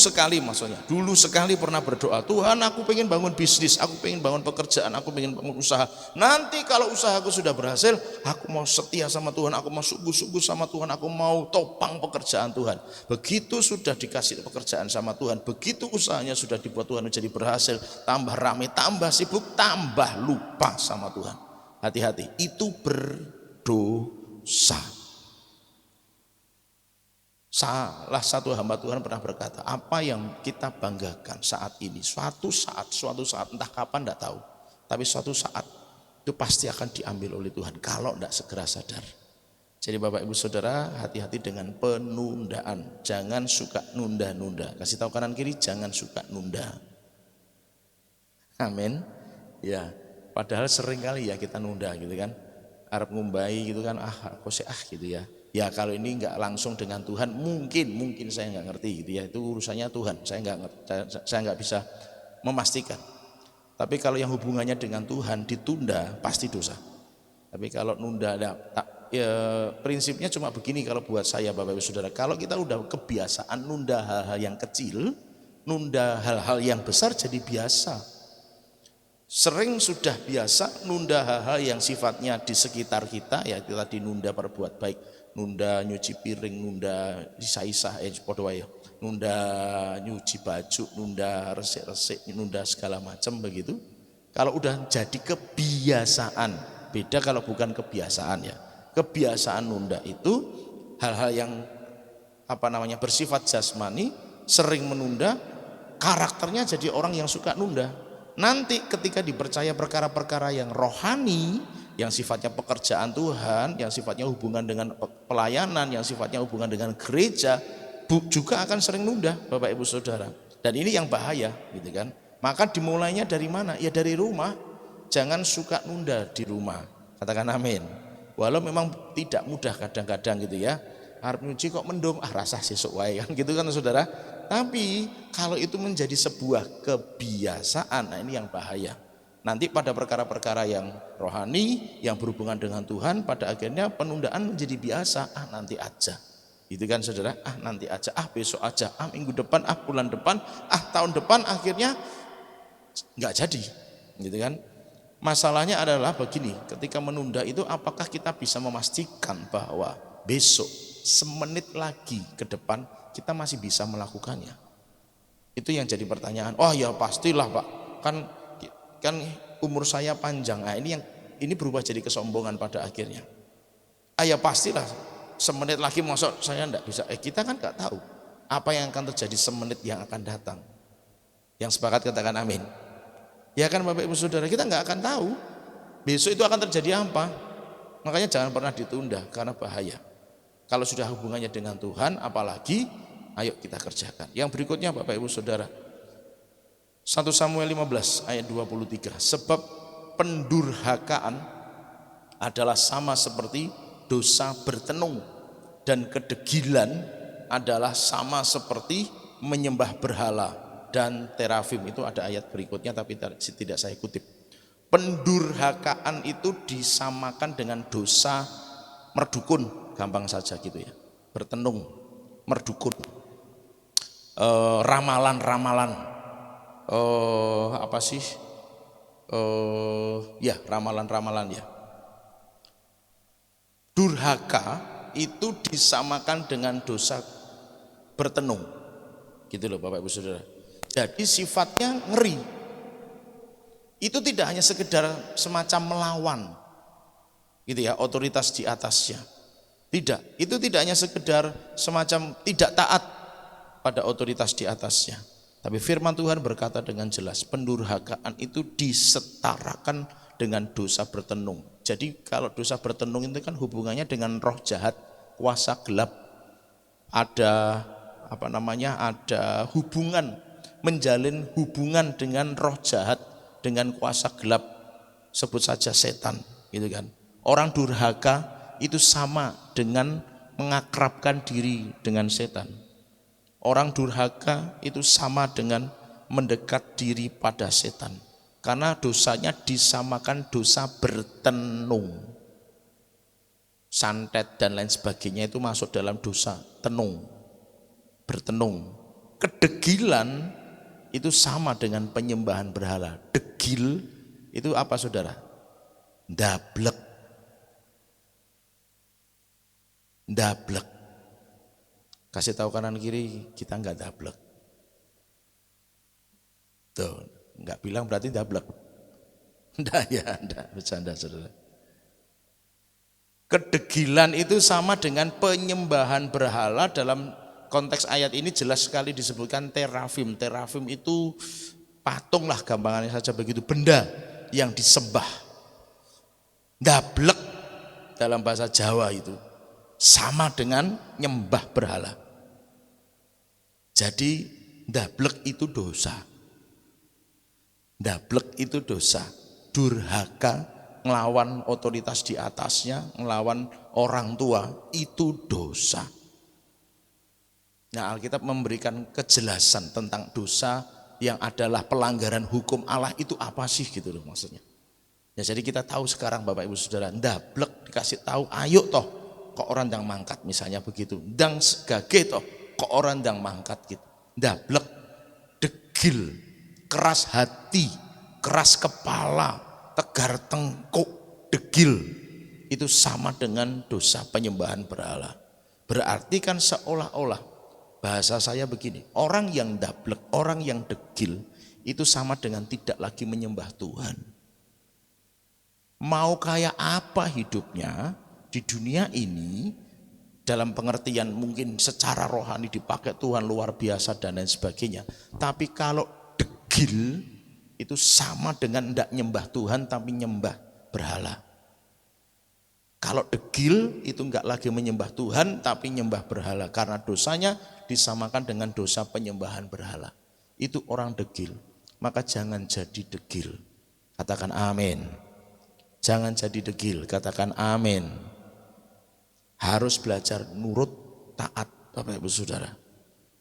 sekali pernah berdoa, Tuhan aku pengen bangun bisnis, aku pengen bangun pekerjaan, aku pengen bangun usaha. Nanti kalau usahaku sudah berhasil, aku mau setia sama Tuhan, aku mau sungguh-sungguh sama Tuhan, aku mau topang pekerjaan Tuhan. Begitu sudah dikasih pekerjaan sama Tuhan, begitu usahanya sudah dibuat Tuhan menjadi berhasil, tambah rame, tambah sibuk, tambah lupa sama Tuhan. Hati-hati, itu berdosa. Salah satu hamba Tuhan pernah berkata, apa yang kita banggakan saat ini, suatu saat entah kapan tidak tahu, tapi suatu saat itu pasti akan diambil oleh Tuhan kalau tidak segera sadar. Jadi Bapak Ibu Saudara, hati-hati dengan penundaan. Jangan suka nunda-nunda. Kasih tahu kanan kiri, jangan suka nunda. Amin. Ya, padahal sering kali ya kita nunda gitu kan. Arep ngumbai gitu kan, gitu ya. Ya kalau ini enggak langsung dengan Tuhan, mungkin saya enggak ngerti gitu ya, itu urusannya Tuhan, saya enggak bisa memastikan. Tapi kalau yang hubungannya dengan Tuhan ditunda pasti dosa. Tapi kalau nunda prinsipnya cuma begini kalau buat saya Bapak Ibu Saudara, kalau kita udah kebiasaan nunda hal-hal yang kecil, nunda hal-hal yang besar jadi biasa. Sering sudah biasa nunda hal-hal yang sifatnya di sekitar kita, ya itu tadi nunda perbuat baik, nunda nyuci piring, nunda isah-isah, nunda nyuci baju, nunda resik-resik, nunda segala macam begitu. Kalau udah jadi kebiasaan, beda kalau bukan kebiasaan ya. Kebiasaan nunda itu hal-hal yang bersifat jasmani, sering menunda, karakternya jadi orang yang suka nunda. Nanti ketika dipercaya perkara-perkara yang rohani, yang sifatnya pekerjaan Tuhan, yang sifatnya hubungan dengan pelayanan, yang sifatnya hubungan dengan gereja, juga akan sering nunda, Bapak Ibu Saudara. Dan ini yang bahaya, gitu kan. Maka dimulainya dari mana? Ya dari rumah. Jangan suka nunda di rumah. Katakan amin. Walau memang tidak mudah kadang-kadang gitu ya. Arep nyuci kok mendung, rasa sesuk wae kan gitu kan Saudara. Tapi kalau itu menjadi sebuah kebiasaan, nah ini yang bahaya. Nanti pada perkara-perkara yang rohani, yang berhubungan dengan Tuhan, pada akhirnya penundaan menjadi biasa. Nanti aja. Gitu kan Saudara, nanti aja, besok aja, minggu depan, bulan depan, tahun depan, akhirnya nggak jadi. Gitu kan. Masalahnya adalah begini, ketika menunda itu apakah kita bisa memastikan bahwa besok semenit lagi ke depan kita masih bisa melakukannya? Itu yang jadi pertanyaan. Oh ya pastilah Pak, kan umur saya panjang. Nah ini berubah jadi kesombongan pada akhirnya. Ya pastilah semenit lagi masuk saya enggak bisa. Kita kan nggak tahu apa yang akan terjadi semenit yang akan datang. Yang sepakat katakan amin. Ya kan Bapak Ibu Saudara, kita nggak akan tahu besok itu akan terjadi apa. Makanya jangan pernah ditunda karena bahaya. Kalau sudah hubungannya dengan Tuhan, apalagi ayo kita kerjakan. Yang berikutnya Bapak Ibu Saudara, 1 Samuel 15 ayat 23. Sebab pendurhakaan adalah sama seperti dosa bertenung, dan kedegilan adalah sama seperti menyembah berhala. Dan terafim itu ada ayat berikutnya tapi tidak saya kutip. Pendurhakaan itu disamakan dengan dosa merdukun, gampang saja gitu ya. Bertenung, merdukun, ramalan-ramalan, ramalan-ramalan ya. Durhaka itu disamakan dengan dosa bertenung, gitu loh Bapak Ibu Saudara. Jadi sifatnya ngeri. Itu tidak hanya sekedar semacam melawan, gitu ya, otoritas di atasnya. Tidak, itu tidak hanya sekedar semacam tidak taat pada otoritas di atasnya. Tapi firman Tuhan berkata dengan jelas, pendurhakaan itu disetarakan dengan dosa bertenung. Jadi kalau dosa bertenung itu kan hubungannya dengan roh jahat, kuasa gelap. Ada ada hubungan, menjalin hubungan dengan roh jahat, dengan kuasa gelap, sebut saja setan, gitu kan. Orang durhaka itu sama dengan mengakrabkan diri dengan setan. Orang durhaka itu sama dengan mendekat diri pada setan, karena dosanya disamakan dosa bertenung. Santet dan lain sebagainya itu masuk dalam dosa tenung, bertenung. Kedegilan itu sama dengan penyembahan berhala. Degil itu apa Saudara? Ndablek. Ndablek. Kasih tahu kanan kiri, kita enggak ndablek. Tuh, enggak bilang berarti ndablek. Enggak, bercanda Saudara. Kedegilan itu sama dengan penyembahan berhala. Dalam konteks ayat ini jelas sekali disebutkan terafim. Terafim itu patung lah gampangannya saja begitu, benda yang disembah. Ndablek dalam bahasa Jawa itu sama dengan nyembah berhala. Jadi ndablek itu dosa. Ndablek itu dosa. Durhaka, ngelawan otoritas di atasnya, ngelawan orang tua, itu dosa. Nah, Alkitab memberikan kejelasan tentang dosa yang adalah pelanggaran hukum Allah itu apa sih gitu loh maksudnya. Ya, jadi kita tahu sekarang Bapak Ibu Saudara, ndablek dikasih tahu, ayo toh kok orang yang mangkat misalnya begitu. Ndang segage toh kok orang yang mangkat gitu. Ndablek, degil, keras hati, keras kepala, tegar tengkuk, degil. Itu sama dengan dosa penyembahan berhala. Berarti kan seolah-olah bahasa saya begini, orang yang ndablek, orang yang degil itu sama dengan tidak lagi menyembah Tuhan. Mau kayak apa hidupnya di dunia ini, dalam pengertian mungkin secara rohani dipakai Tuhan luar biasa dan lain sebagainya. Tapi kalau degil itu sama dengan tidak nyembah Tuhan tapi nyembah berhala. Kalau degil itu enggak lagi menyembah Tuhan tapi nyembah berhala, karena dosanya disamakan dengan dosa penyembahan berhala. Itu orang degil. Maka jangan jadi degil. Katakan amin. Jangan jadi degil, katakan amin. Harus belajar nurut, taat, Bapak Ibu Saudara.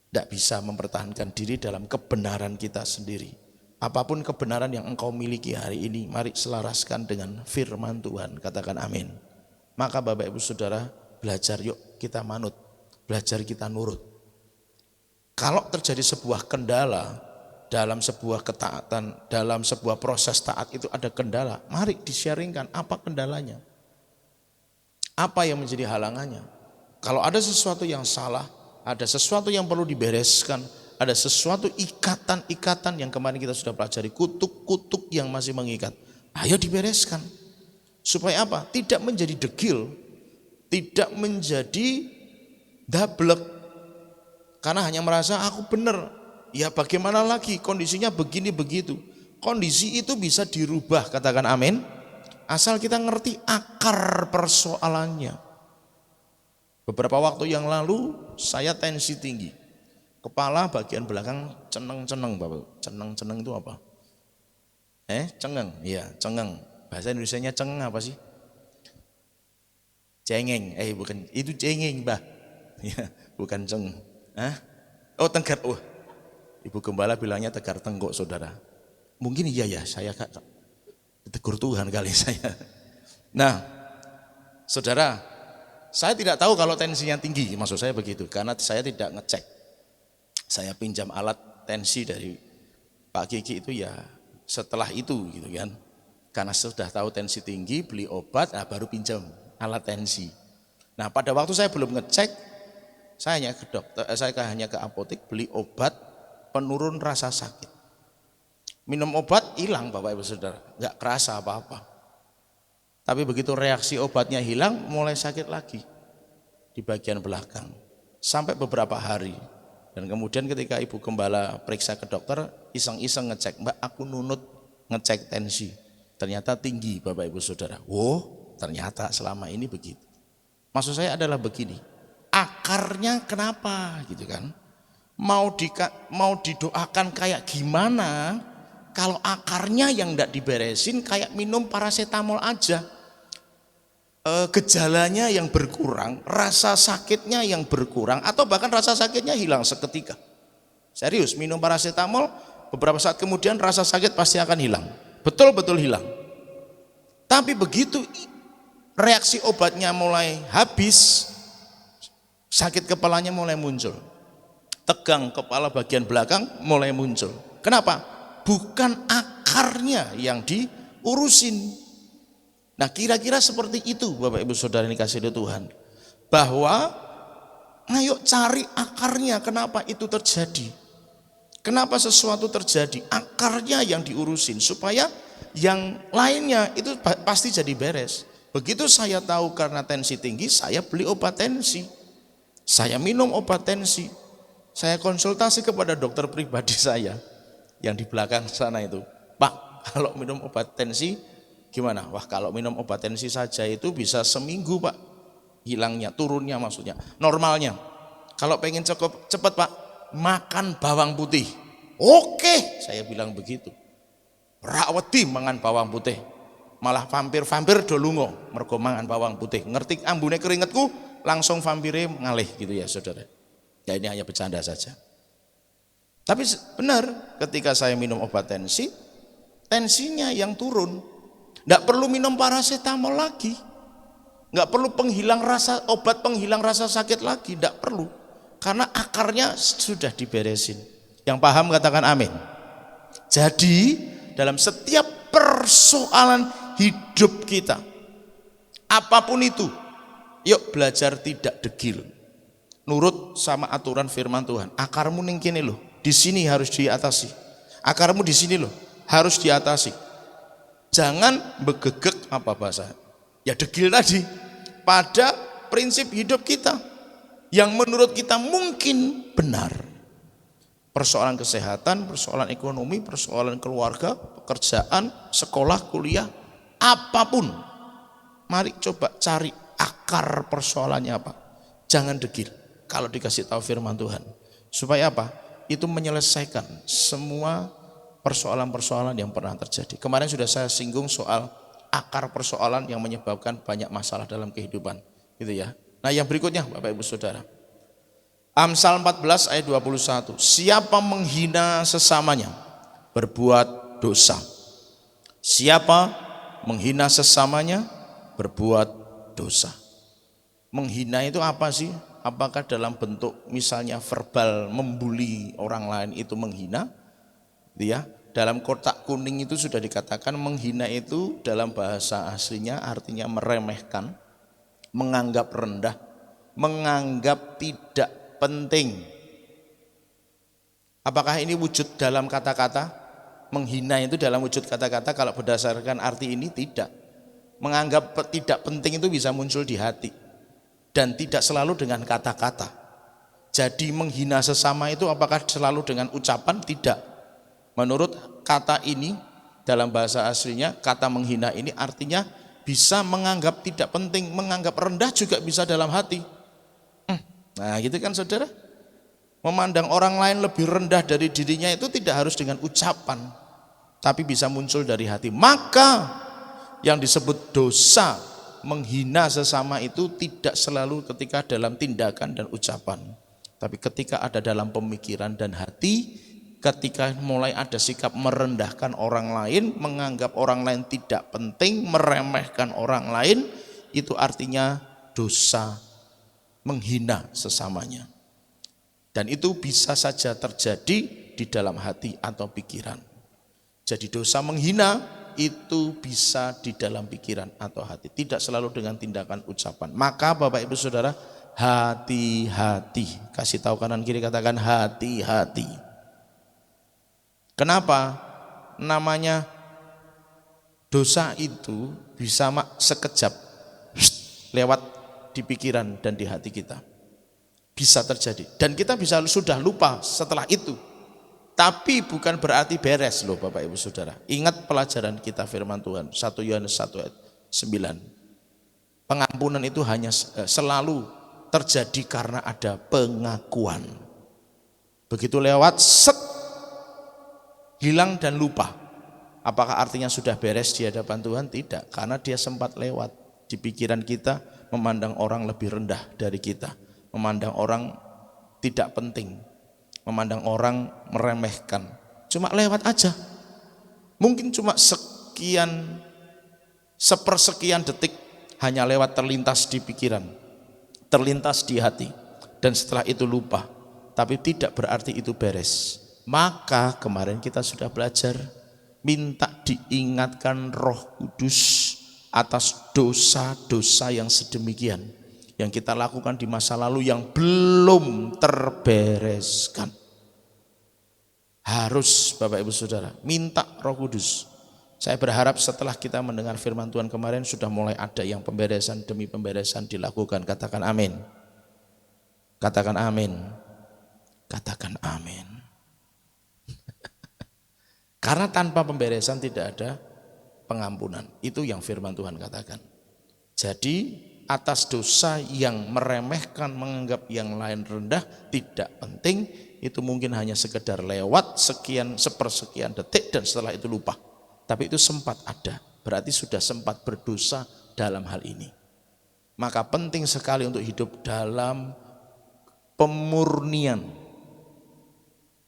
Tidak bisa mempertahankan diri dalam kebenaran kita sendiri. Apapun kebenaran yang engkau miliki hari ini, mari selaraskan dengan firman Tuhan, katakan amin. Maka Bapak Ibu Saudara, belajar yuk kita manut, belajar kita nurut. Kalau terjadi sebuah kendala dalam sebuah ketaatan, dalam sebuah proses taat itu ada kendala, mari di-sharingkan apa kendalanya. Apa yang menjadi halangannya? Kalau ada sesuatu yang salah, ada sesuatu yang perlu dibereskan, ada sesuatu ikatan-ikatan yang kemarin kita sudah pelajari, kutuk-kutuk yang masih mengikat, ayo dibereskan. Supaya apa? Tidak menjadi degil, tidak menjadi dablek, karena hanya merasa aku benar. Ya bagaimana lagi, kondisinya begini begitu. Kondisi itu bisa dirubah, katakan amin. Asal kita ngerti akar persoalannya. Beberapa waktu yang lalu saya tensi tinggi. Kepala bagian belakang ceneng-ceneng, Bapak. Ceneng-ceneng itu apa? Cengeng. Iya, cengeng. Bahasa Indonesianya cengeng apa sih? Cengeng. Bukan, itu cengeng, Mbah. Ya, bukan cengeng. Oh, tegar. Oh. Ibu Gembala bilangnya tegar tenggok, saudara. Mungkin iya ya, saya ditegur Tuhan kali saya. Nah, saudara, saya tidak tahu kalau tensinya tinggi, maksud saya begitu, karena saya tidak ngecek. Saya pinjam alat tensi dari Pak Kiki itu ya setelah itu gitu kan. Karena sudah tahu tensi tinggi, beli obat, baru pinjam alat tensi. Nah, pada waktu saya belum ngecek, saya hanya ke apotek beli obat penurun rasa sakit. Minum obat hilang, Bapak Ibu Saudara, nggak kerasa apa-apa. Tapi begitu reaksi obatnya hilang, mulai sakit lagi di bagian belakang sampai beberapa hari. Dan kemudian ketika Ibu Gembala periksa ke dokter, iseng-iseng ngecek, Mbak, aku nunut ngecek tensi, ternyata tinggi, Bapak Ibu Saudara. Ternyata selama ini begitu. Maksud saya adalah begini, akarnya kenapa gitu kan? Mau didoakan kayak gimana kalau akarnya yang tidak diberesin, kayak minum paracetamol aja. Gejalanya yang berkurang, rasa sakitnya yang berkurang, atau bahkan rasa sakitnya hilang seketika. Serius, minum paracetamol beberapa saat kemudian rasa sakit pasti akan hilang. Betul-betul hilang. Tapi begitu reaksi obatnya mulai habis, sakit kepalanya mulai muncul. Tegang kepala bagian belakang mulai muncul. Kenapa? Bukan akarnya yang diurusin. Nah, kira-kira seperti itu Bapak Ibu Saudara yang dikasihi Tuhan. Bahwa ayo cari akarnya, kenapa itu terjadi. Kenapa sesuatu terjadi? Akarnya yang diurusin supaya yang lainnya itu pasti jadi beres. Begitu saya tahu karena tensi tinggi, saya beli obat tensi. Saya minum obat tensi. Saya konsultasi kepada dokter pribadi saya yang di belakang sana itu. Pak, kalau minum obat tensi gimana? Wah, kalau minum obat tensi saja itu bisa seminggu, Pak. Hilangnya, turunnya maksudnya. Normalnya. Kalau pengen cepat, Pak, makan bawang putih. Oke, saya bilang begitu. Rawati mangan bawang putih. Malah vampir do lunga mergo mangan bawang putih. Ngerti ambune keringetku, langsung vampire ngalih gitu ya, Saudara. Ya, ini hanya bercanda saja. Tapi benar, ketika saya minum obat tensi, tensinya yang turun. Tidak perlu minum paracetamol lagi. Nggak perlu obat penghilang rasa sakit lagi, tidak perlu. Karena akarnya sudah diberesin. Yang paham katakan amin. Jadi dalam setiap persoalan hidup kita, apapun itu, yuk belajar tidak degil. Nurut sama aturan firman Tuhan. Akarmu ning kene loh, di sini harus diatasi. Akarmu di sini loh, harus diatasi. Jangan begegek apa bahasa? Ya degil tadi pada prinsip hidup kita yang menurut kita mungkin benar. Persoalan kesehatan, persoalan ekonomi, persoalan keluarga, pekerjaan, sekolah, kuliah, apapun. Mari coba cari akar persoalannya apa. Jangan degil kalau dikasih tahu firman Tuhan. Supaya apa? Itu menyelesaikan semua persoalan-persoalan yang pernah terjadi. Kemarin sudah saya singgung soal akar persoalan yang menyebabkan banyak masalah dalam kehidupan, gitu ya. Nah, yang berikutnya Bapak Ibu Saudara. Amsal 14 ayat 21. Siapa menghina sesamanya berbuat dosa. Siapa menghina sesamanya berbuat dosa. Menghina itu apa sih? Apakah dalam bentuk misalnya verbal membuli orang lain itu menghina? Ya, dalam kotak kuning itu sudah dikatakan menghina itu dalam bahasa aslinya artinya meremehkan, menganggap rendah, menganggap tidak penting. Apakah ini wujud dalam kata-kata? Menghina itu dalam wujud kata-kata kalau berdasarkan arti ini tidak. Menganggap tidak penting itu bisa muncul di hati dan tidak selalu dengan kata-kata. Jadi menghina sesama itu apakah selalu dengan ucapan? Tidak. Menurut kata ini dalam bahasa aslinya kata menghina ini artinya bisa menganggap tidak penting, menganggap rendah juga bisa dalam hati. Nah gitu kan saudara. Memandang orang lain lebih rendah dari dirinya itu tidak harus dengan ucapan, tapi bisa muncul dari hati. Maka yang disebut dosa menghina sesama itu tidak selalu ketika dalam tindakan dan ucapan, tapi ketika ada dalam pemikiran dan hati, ketika mulai ada sikap merendahkan orang lain, menganggap orang lain tidak penting, meremehkan orang lain, itu artinya dosa menghina sesamanya. Dan itu bisa saja terjadi di dalam hati atau pikiran. Jadi dosa menghina itu bisa di dalam pikiran atau hati, tidak selalu dengan tindakan ucapan. Maka Bapak Ibu Saudara, hati-hati. Kasih tahu kanan kiri, katakan hati-hati. Kenapa? Namanya dosa itu bisa sekejap lewat di pikiran dan di hati kita. Bisa terjadi. Dan kita bisa sudah lupa setelah itu. Tapi bukan berarti beres loh Bapak Ibu Saudara. Ingat pelajaran kita firman Tuhan 1 Yohanes 1 ayat 9. Pengampunan itu hanya selalu terjadi karena ada pengakuan. Begitu lewat hilang dan lupa. Apakah artinya sudah beres di hadapan Tuhan? Tidak, karena dia sempat lewat di pikiran kita, memandang orang lebih rendah dari kita, memandang orang tidak penting, memandang orang meremehkan. Cuma lewat aja. Mungkin cuma sepersekian detik hanya lewat terlintas di pikiran, terlintas di hati, dan setelah itu lupa. Tapi tidak berarti itu beres. Maka kemarin kita sudah belajar minta diingatkan Roh Kudus atas dosa-dosa yang sedemikian yang kita lakukan di masa lalu yang belum terbereskan. Harus Bapak Ibu Saudara minta Roh Kudus. Saya berharap setelah kita mendengar firman Tuhan kemarin sudah mulai ada yang pemberesan demi pemberesan dilakukan. Katakan amin. Katakan amin. Katakan amin. Karena tanpa pemberesan tidak ada pengampunan. Itu yang firman Tuhan katakan. Jadi atas dosa yang meremehkan, menganggap yang lain rendah, tidak penting, itu mungkin hanya sekedar lewat sepersekian detik dan setelah itu lupa. Tapi itu sempat ada, berarti sudah sempat berdosa dalam hal ini. Maka penting sekali untuk hidup dalam pemurnian.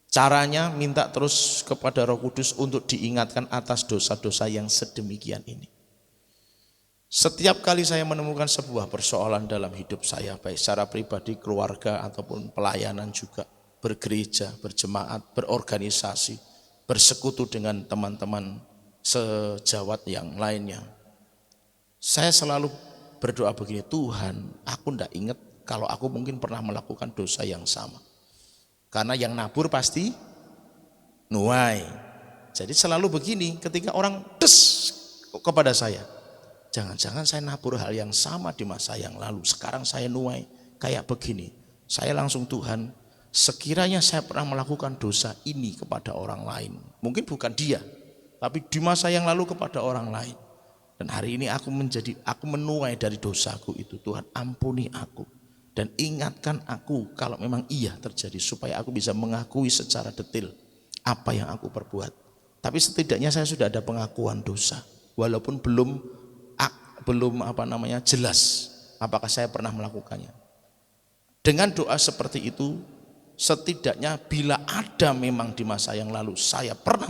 Caranya minta terus kepada Roh Kudus untuk diingatkan atas dosa-dosa yang sedemikian ini. Setiap kali saya menemukan sebuah persoalan dalam hidup saya, baik secara pribadi, keluarga, ataupun pelayanan juga, bergereja, berjemaat, berorganisasi, bersekutu dengan teman-teman sejawat yang lainnya, saya selalu berdoa begini, Tuhan, aku tidak ingat kalau aku mungkin pernah melakukan dosa yang sama. Karena yang nabur pasti nuai. Jadi selalu begini ketika orang kepada saya, jangan-jangan saya nabur hal yang sama di masa yang lalu, sekarang saya nuai kayak begini. Saya langsung, Tuhan, sekiranya saya pernah melakukan dosa ini kepada orang lain, mungkin bukan dia, tapi di masa yang lalu kepada orang lain, Dan hari ini aku menuai dari dosaku itu. Tuhan, ampuni aku dan ingatkan aku kalau memang iya terjadi, supaya aku bisa mengakui secara detail apa yang aku perbuat. Tapi setidaknya saya sudah ada pengakuan dosa, walaupun belum jelas apakah saya pernah melakukannya. Dengan doa seperti itu, setidaknya bila ada memang di masa yang lalu saya pernah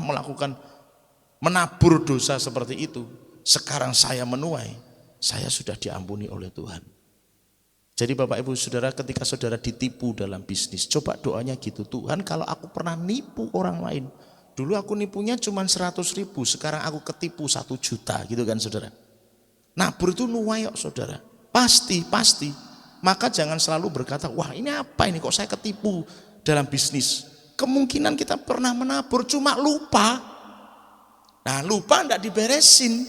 menabur dosa seperti itu, sekarang saya menuai, saya sudah diampuni oleh Tuhan. Jadi Bapak Ibu Saudara, ketika saudara ditipu dalam bisnis, coba doanya gitu, Tuhan kalau aku pernah nipu orang lain, dulu aku nipunya cuma 100.000, sekarang aku ketipu 1 juta, gitu kan saudara. Nabur itu nuai kok saudara, pasti. Maka jangan selalu berkata, wah ini apa ini kok saya ketipu dalam bisnis. Kemungkinan kita pernah menabur, cuma lupa. Nah lupa enggak diberesin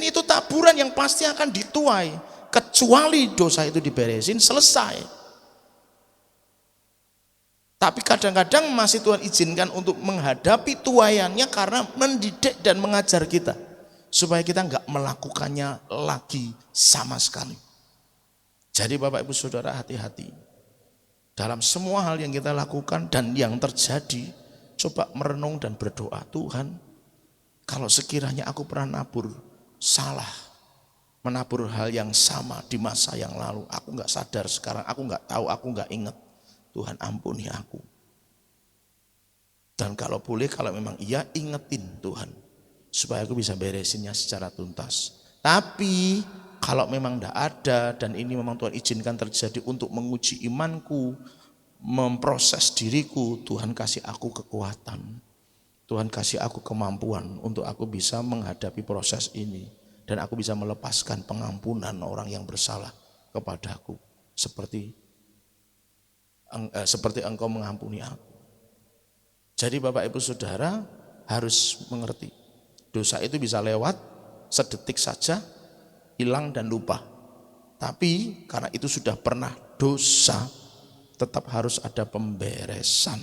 itu taburan yang pasti akan dituai. Kecuali dosa itu diberesin, selesai. Tapi kadang-kadang masih Tuhan izinkan untuk menghadapi tuaiannya karena mendidik dan mengajar kita, supaya kita enggak melakukannya lagi sama sekali. Jadi Bapak Ibu Saudara, hati-hati dalam semua hal yang kita lakukan dan yang terjadi. Coba merenung dan berdoa, Tuhan kalau sekiranya aku pernah salah menabur hal yang sama di masa yang lalu, aku enggak sadar sekarang, aku enggak tahu, aku enggak ingat, Tuhan ampuni aku. Dan kalau boleh, kalau memang iya, ingetin Tuhan supaya aku bisa beresinnya secara tuntas. Tapi kalau memang enggak ada dan ini memang Tuhan izinkan terjadi untuk menguji imanku, memproses diriku, Tuhan kasih aku kekuatan, Tuhan kasih aku kemampuan untuk aku bisa menghadapi proses ini, dan aku bisa melepaskan pengampunan orang yang bersalah kepadaku seperti Engkau mengampuni aku. Jadi Bapak Ibu Saudara harus mengerti, dosa itu bisa lewat sedetik saja, hilang dan lupa. Tapi karena itu sudah pernah dosa, tetap harus ada pemberesan.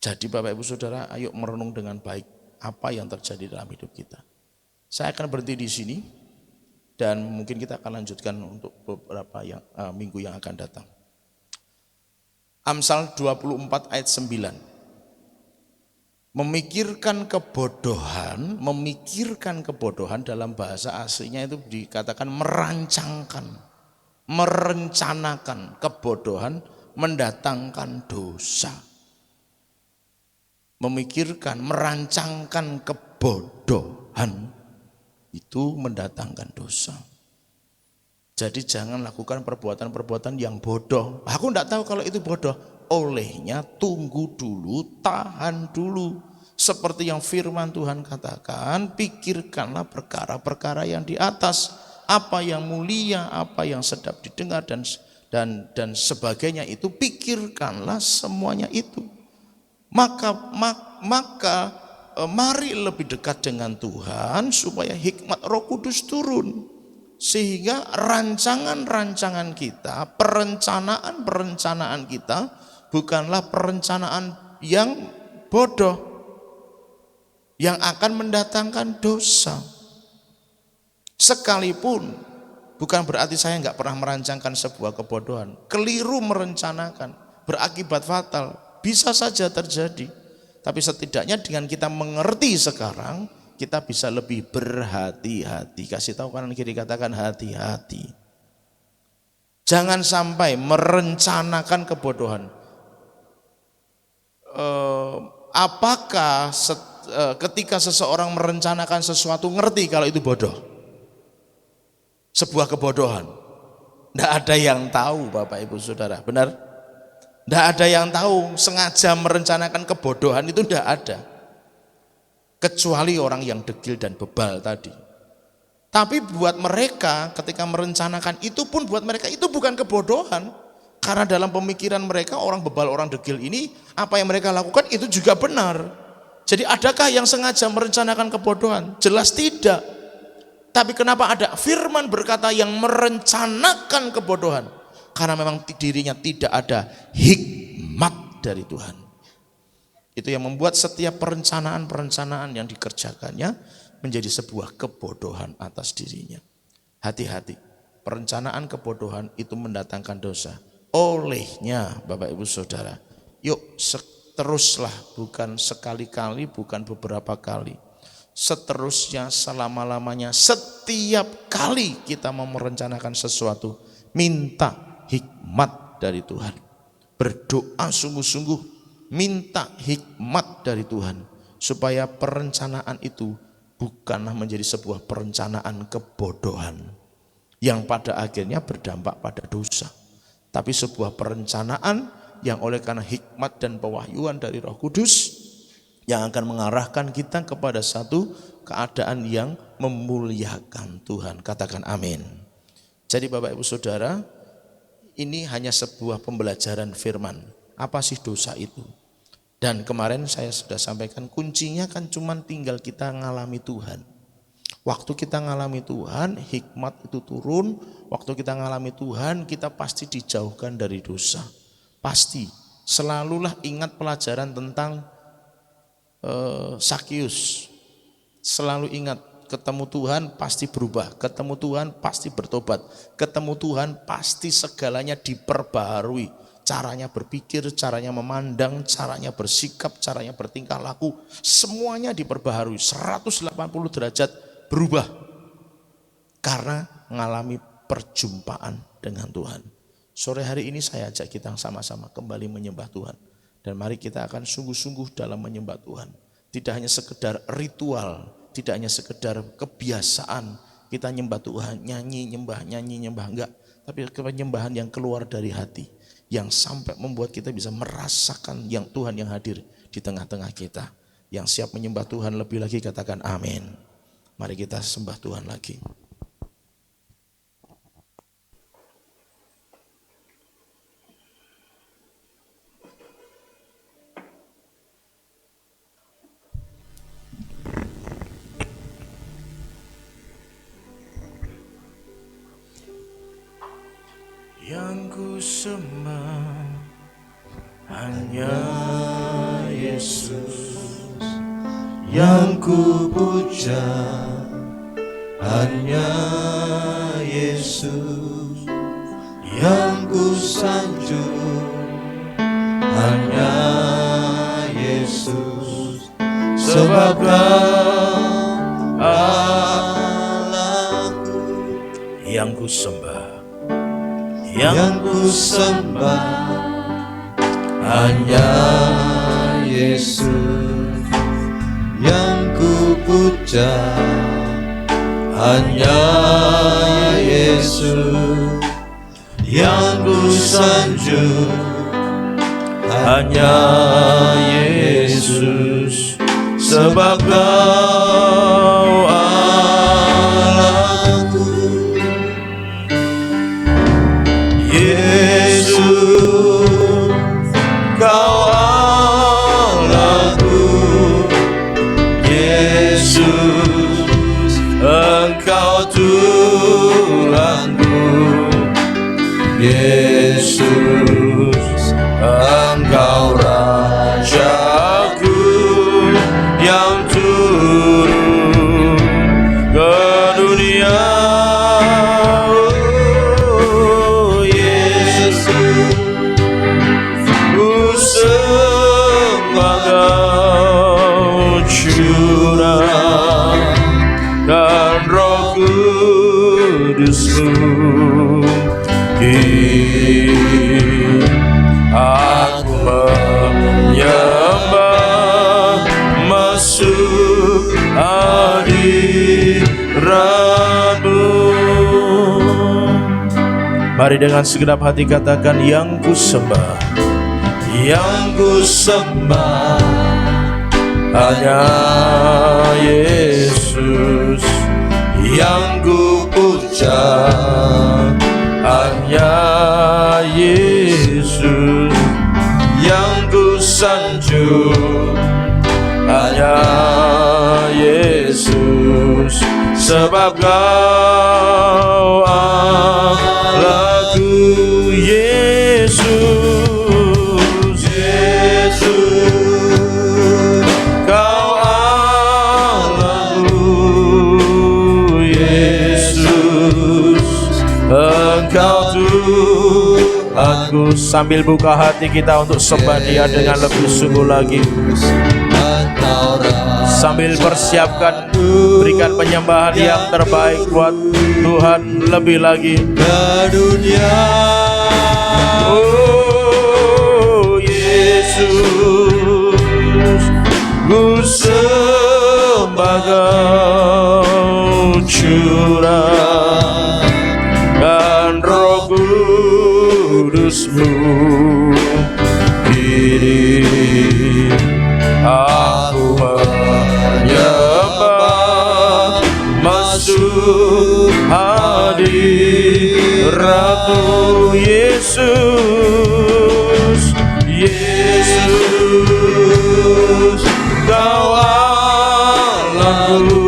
Jadi Bapak Ibu Saudara, ayo merenung dengan baik apa yang terjadi dalam hidup kita. Saya akan berhenti di sini dan mungkin kita akan lanjutkan untuk beberapa minggu yang akan datang. Amsal 24 ayat 9. Memikirkan kebodohan dalam bahasa aslinya itu dikatakan merencanakan kebodohan mendatangkan dosa. Merancangkan kebodohan itu mendatangkan dosa. Jadi jangan lakukan perbuatan-perbuatan yang bodoh. Aku enggak tahu kalau itu bodoh. Olehnya tunggu dulu, tahan dulu. Seperti yang firman Tuhan katakan, pikirkanlah perkara-perkara yang di atas, apa yang mulia, apa yang sedap didengar dan sebagainya itu, pikirkanlah semuanya itu. Maka mari lebih dekat dengan Tuhan supaya hikmat Roh Kudus turun, sehingga rancangan-rancangan kita, perencanaan kita bukanlah perencanaan yang bodoh yang akan mendatangkan dosa. Sekalipun bukan berarti saya enggak pernah merancangkan sebuah kebodohan, keliru merencanakan berakibat fatal. Bisa saja terjadi, tapi setidaknya dengan kita mengerti sekarang, kita bisa lebih berhati-hati. Kasih tahu kanan kiri, katakan hati-hati. Jangan sampai merencanakan kebodohan. Apakah ketika seseorang merencanakan sesuatu ngerti kalau itu bodoh? Sebuah kebodohan. Tidak ada yang tahu Bapak Ibu Saudara, benar? Tidak ada yang tahu, sengaja merencanakan kebodohan itu tidak ada. Kecuali orang yang degil dan bebal tadi. Tapi buat mereka ketika merencanakan itu pun buat mereka itu bukan kebodohan. Karena dalam pemikiran mereka orang bebal, orang degil ini apa yang mereka lakukan itu juga benar. Jadi adakah yang sengaja merencanakan kebodohan? Jelas tidak. Tapi kenapa ada firman berkata yang merencanakan kebodohan? Karena memang dirinya tidak ada hikmat dari Tuhan. Itu yang membuat setiap perencanaan yang dikerjakannya menjadi sebuah kebodohan atas dirinya. Hati-hati, perencanaan kebodohan itu mendatangkan dosa. Olehnya Bapak Ibu Saudara, yuk teruslah, bukan sekali-kali, bukan beberapa kali, seterusnya, selama-lamanya, setiap kali kita mau merencanakan sesuatu, minta hikmat dari Tuhan. Berdoa sungguh-sungguh, minta hikmat dari Tuhan, supaya perencanaan itu bukanlah menjadi sebuah perencanaan kebodohan yang pada akhirnya berdampak pada dosa, tapi sebuah perencanaan yang oleh karena hikmat dan pewahyuan dari Roh Kudus yang akan mengarahkan kita kepada satu keadaan yang memuliakan Tuhan. Katakan amin. Jadi Bapak Ibu Saudara, ini hanya sebuah pembelajaran firman. Apa sih dosa itu? Dan kemarin saya sudah sampaikan, kuncinya kan cuma tinggal kita ngalami Tuhan. Waktu kita ngalami Tuhan, hikmat itu turun. Waktu kita ngalami Tuhan, kita pasti dijauhkan dari dosa. Pasti. Selalulah ingat pelajaran tentang Sakius. Selalu ingat, ketemu Tuhan pasti berubah, ketemu Tuhan pasti bertobat, ketemu Tuhan pasti segalanya diperbaharui. Caranya berpikir, caranya memandang, caranya bersikap, caranya bertingkah laku, semuanya diperbaharui 180 derajat berubah karena mengalami perjumpaan dengan Tuhan. Sore hari ini saya ajak kita sama-sama kembali menyembah Tuhan. Dan mari kita akan sungguh-sungguh dalam menyembah Tuhan. Tidak hanya sekedar ritual, tidak hanya sekedar kebiasaan kita nyembah Tuhan, nyanyi, nyembah, enggak. Tapi penyembahan yang keluar dari hati, yang sampai membuat kita bisa merasakan yang Tuhan yang hadir di tengah-tengah kita. Yang siap menyembah Tuhan lebih lagi katakan amin. Mari kita sembah Tuhan lagi. Yang ku sembah hanya Yesus, yang ku puja hanya Yesus, yang ku sanjung hanya Yesus, sebab Kau Allahku. yang ku sembah, yang ku sembah hanya Yesus, yang ku puja hanya Yesus, yang ku sanjung hanya Yesus, sebab Kau Allahku. Yesus, Kau Allahku. Yesus, Engkau Tuhanku. Yesus, Engkau Rajaku yang turun ke dunia. Oh Yesus, ku sembah Kau, curahkan Roh Kudus-Mu. Aku menyembah, masuk hadirat-Mu. Mari dengan segenap hati katakan, yang ku sembah, yang ku sembah hanya Yesus, yang ku puja hanya Yesus, yang ku sanjung hanya Yesus, sebab Kau Allahku. Yesus, Yesus, Kau Allahku. bagus. Sambil buka hati kita untuk sembah Dia dengan lebih sungguh lagi. Sambil persiapkan, berikan penyembahan yang terbaik buat Tuhan lebih lagi. Oh Yesus, ku sembah Kau, curahkan Roh Kudus-Mu. Kini aku menyembah, masuk hadirat-Mu Yesus. Yesus, Kau Allahku.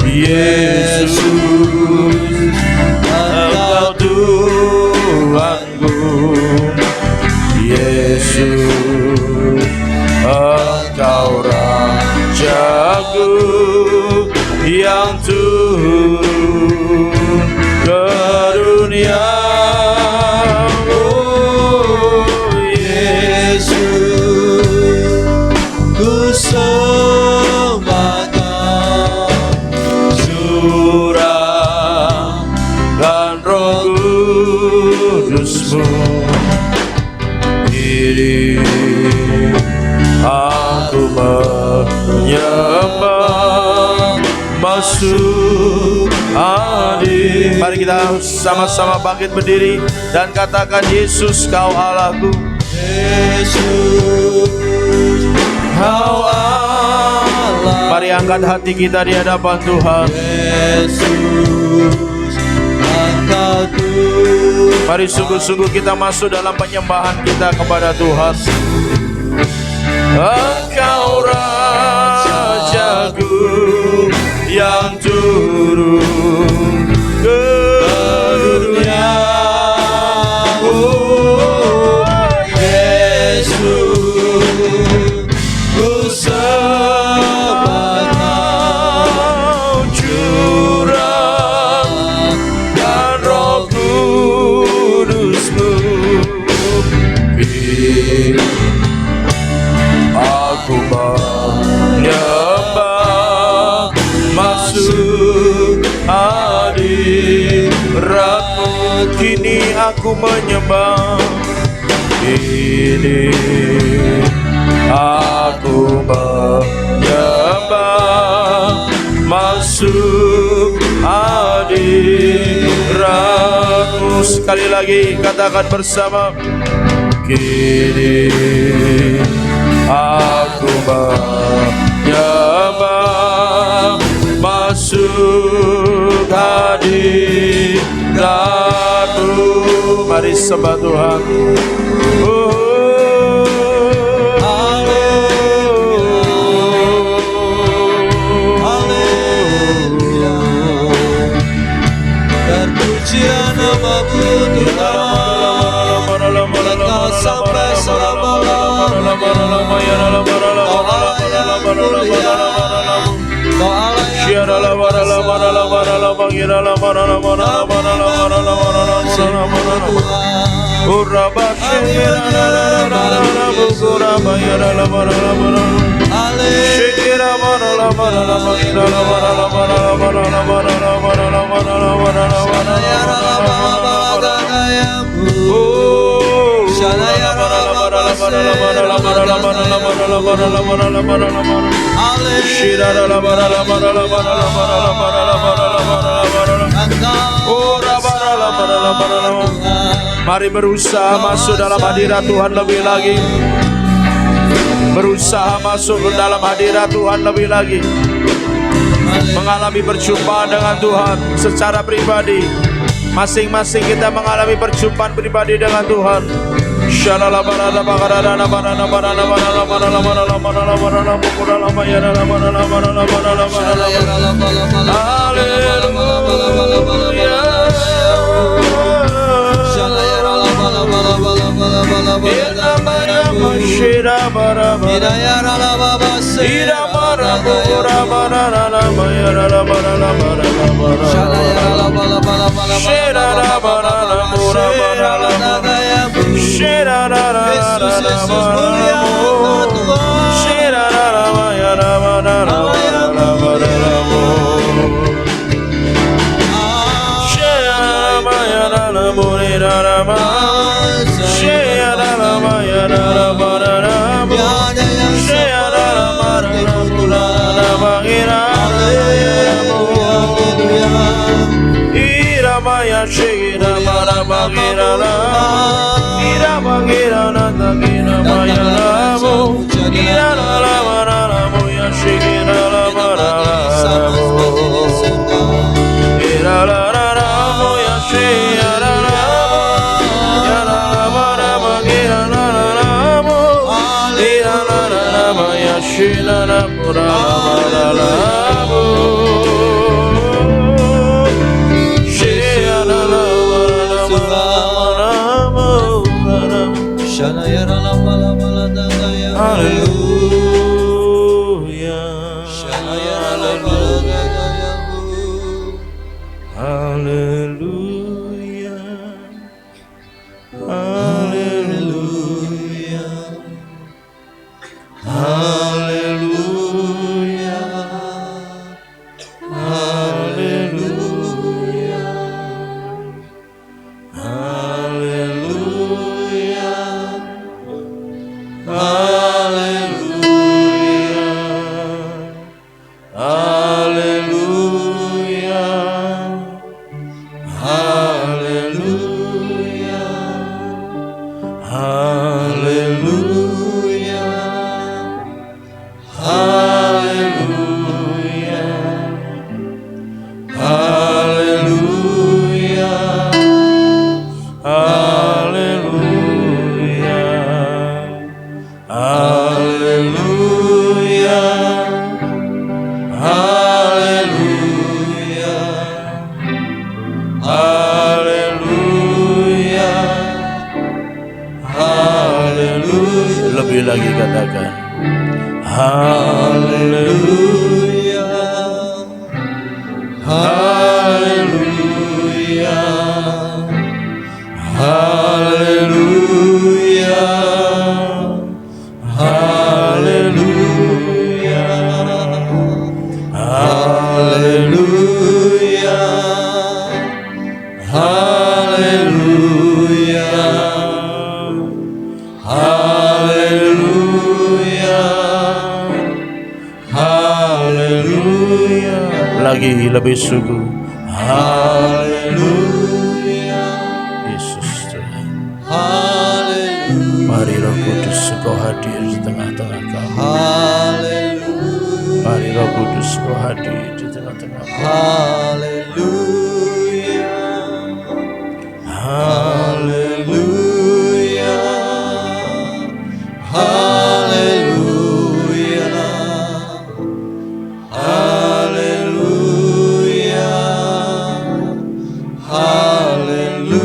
Yesus, Engkau Tuhanku. Yesus, Engkau Rajaku yang turun ke dunia. Oh Yesus, ku sembah Kau, curahkan Roh Kudus-Mu. Kini aku menyembah, masuk hadir. Mari kita sama-sama bangkit berdiri dan katakan, Yesus, Kau Allahku. Yesus, Kau Allah. Mari angkat hati kita di hadapan Tuhan. Yesus, Engkau Tuhan. Mari sungguh-sungguh kita masuk dalam penyembahan kita kepada Tuhan. Engkau Rajaku yang turun ke dunia. Oh Yesus, ku sembah Kau, curahkan Roh Kudus-Mu. Aku menyembah, masuk hadirat-Mu. Kini aku menyembah, kini aku menyembah, masuk hadirat-Mu. Sekali lagi katakan bersama, kini aku menyembah, masuk hadirat-Mu. Mari sembah Tuhan. Haleluya, terpujian nama-Mu Tuhan, Engkau sampai selama-lamanya. Kau Allah yang mulia, Kau Allah yang Mari berusaha masuk dalam hadirat Tuhan lebih lagi. Berusaha masuk ke dalam hadirat Tuhan lebih lagi. Mengalami perjumpaan dengan Tuhan secara pribadi. Masing-masing kita mengalami perjumpaan pribadi dengan Tuhan. Hidayah rala baba se Shalaya rala bala bala bala Yesus Yesus mulia Lebih lagi katakan haleluya, haleluya, haleluya, haleluya, haleluya, haleluya, haleluya. Lagi lebih sungguh haleluya. Yesus Tuhan, haleluya. Mari Roh Kudus Kau hadir di tengah-tengah kami. Haleluya. Mari Roh Kudus Kau hadir di tengah-tengah kami. Haleluya. Haleluya. Haleluya. Haleluya. Haleluya.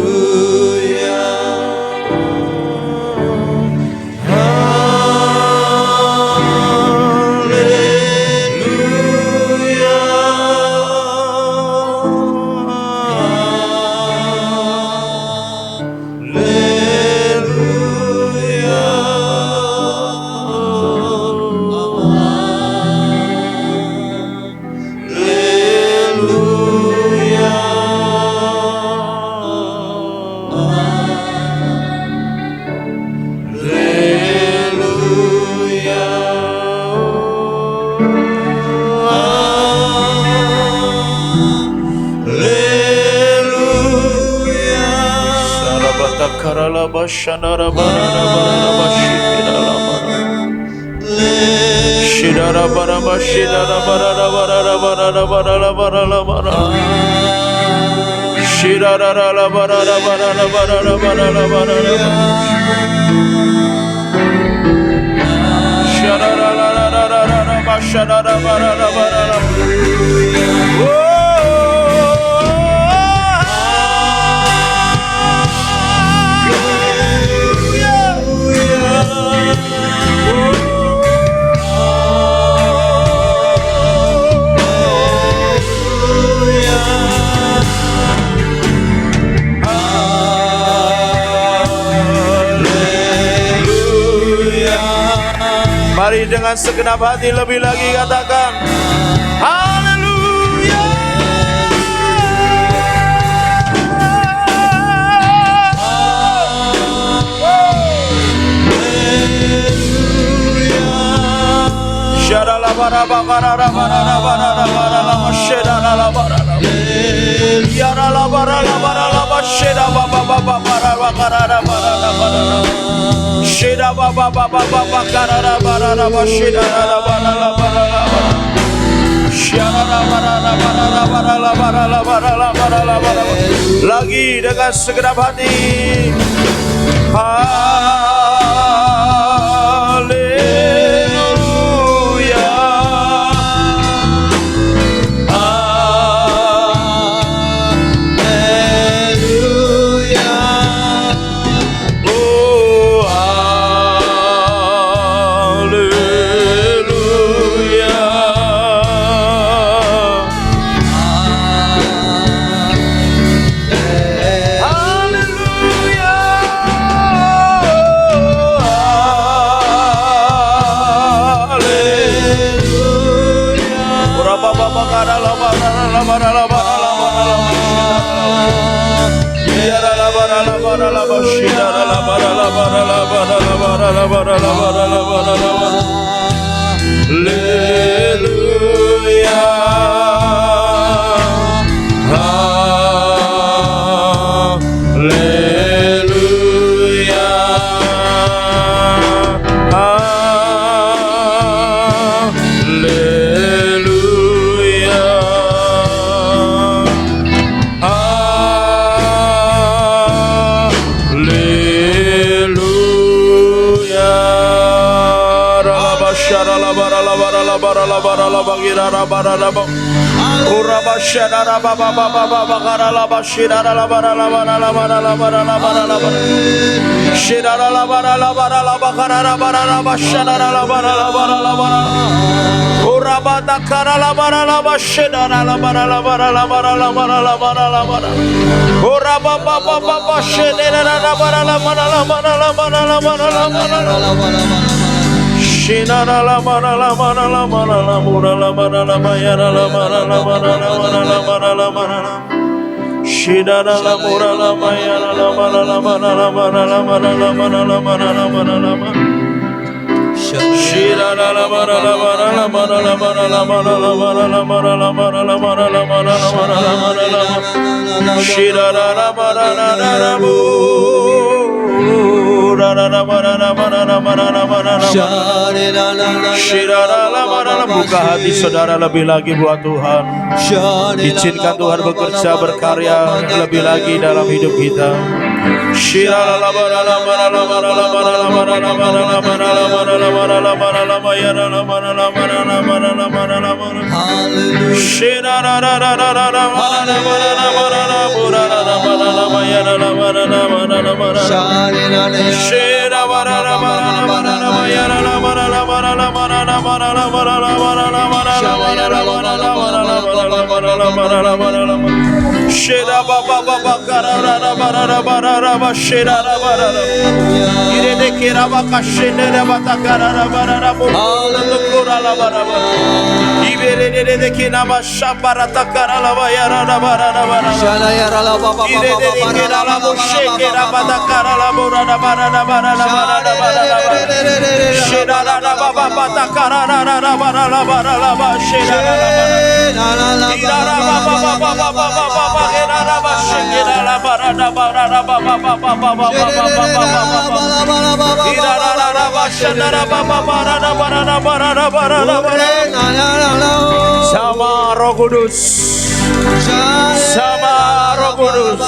Mari dengan segenap hati lebih lagi katakan haleluya. Syarala baraba barara barara barara barara syarala barara yarala barara barara syara baba baba barara barara barara barara syara baba baba baba barara barara syara barara barara syara barara barara barara barara barara barara barara lagi dengan segenap hati. Buka hati saudara lebih lagi buat Tuhan. Izinkan Tuhan bekerja berkarya lebih lagi dalam hidup kita. Sama Roh Kudus, sama Roh Kudus.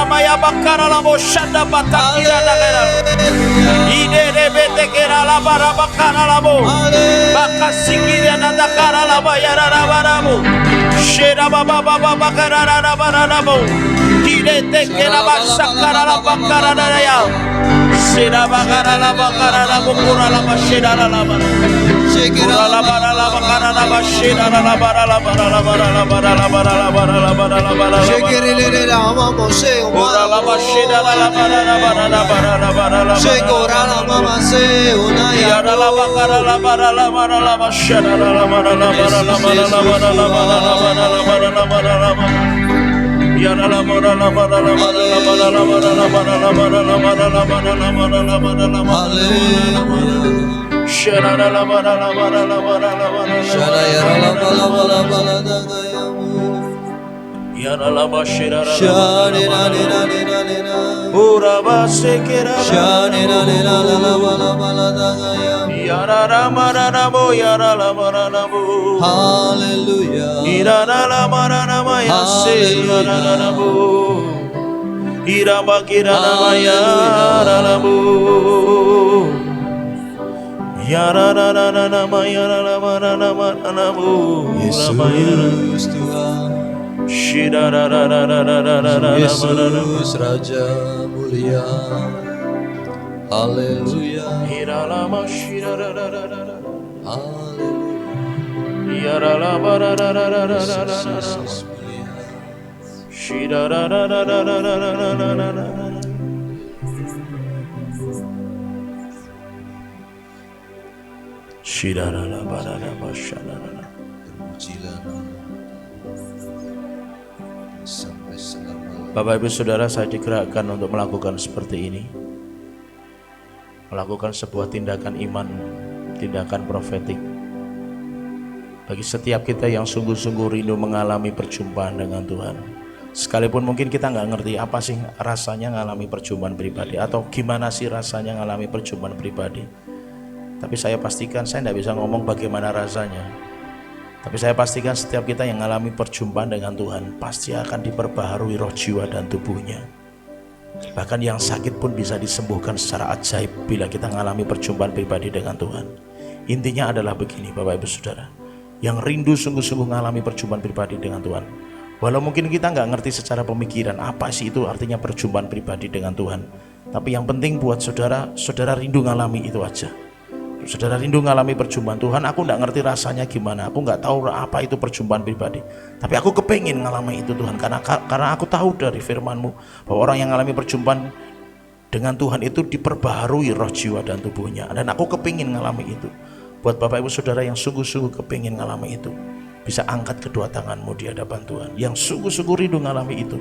Ramaya bakara labo shanda batakira dagara. Ide rebete kera labara bakara labo. Bakasikira nadakara laba yara rabarabo. Shera baba baba bakara rabara labo. Ide tekera basakara labakara daya. Shera bakara labakara labo kura laba shera laba. Kura labara labakara laba shera labara labara labara labara labara labara labara labara. Shekerele rama mose Kura laba shera labara labara labara labara labara. Shekora rama mase unaya Yara labakara labara labara laba shera labara labara labara labara labara labara labara labara labara. Yara labara labara labara labara labara labara labara labara labara labara labara labara. Shera labara labara labara labara. Shara yara la bala bala bala dagayamu Yara laba shera Shane na ne na ne na ne na Ura basekera. Shane na ne na la la bala bala dagayamu Yara ramara namo yara labara namo. Hallelujah Irana lamara nama yase yara namo. Irama kira nama yara namo. Yara nama yara lamara nama namo. Yesus Tuhan Shira Yesus Raja mulia Hallelujah Iralama shira Hallelujah Yara labara Yesus mulia shira shira labara bashana. Terpujilah sampai selama. Bapak Ibu Saudara, saya digerakkan untuk melakukan seperti ini. Melakukan sebuah tindakan iman, tindakan profetik. Bagi setiap kita yang sungguh-sungguh rindu mengalami perjumpaan dengan Tuhan. Sekalipun mungkin kita nggak ngerti apa sih rasanya mengalami perjumpaan pribadi, atau gimana sih rasanya mengalami perjumpaan pribadi. Tapi saya pastikan saya nggak bisa ngomong bagaimana rasanya. Tapi saya pastikan setiap kita yang mengalami perjumpaan dengan Tuhan pasti akan diperbaharui roh, jiwa, dan tubuhnya. Bahkan yang sakit pun bisa disembuhkan secara ajaib bila kita mengalami perjumpaan pribadi dengan Tuhan. Intinya adalah begini Bapak Ibu Saudara, yang rindu sungguh-sungguh mengalami perjumpaan pribadi dengan Tuhan. Walau mungkin kita nggak ngerti secara pemikiran apa sih itu artinya perjumpaan pribadi dengan Tuhan, tapi yang penting buat saudara, saudara rindu mengalami itu aja. Saudara rindu mengalami perjumpaan Tuhan. Aku nggak ngerti rasanya gimana, aku nggak tahu apa itu perjumpaan pribadi, tapi aku kepengin mengalami itu Tuhan, karena aku tahu dari firman-Mu bahwa orang yang mengalami perjumpaan dengan Tuhan itu diperbaharui roh, jiwa, dan tubuhnya. Dan aku kepengin mengalami itu. Buat Bapak Ibu Saudara yang sungguh-sungguh kepengin mengalami itu, bisa angkat kedua tanganmu di hadapan Tuhan. Yang sungguh-sungguh rindu mengalami itu,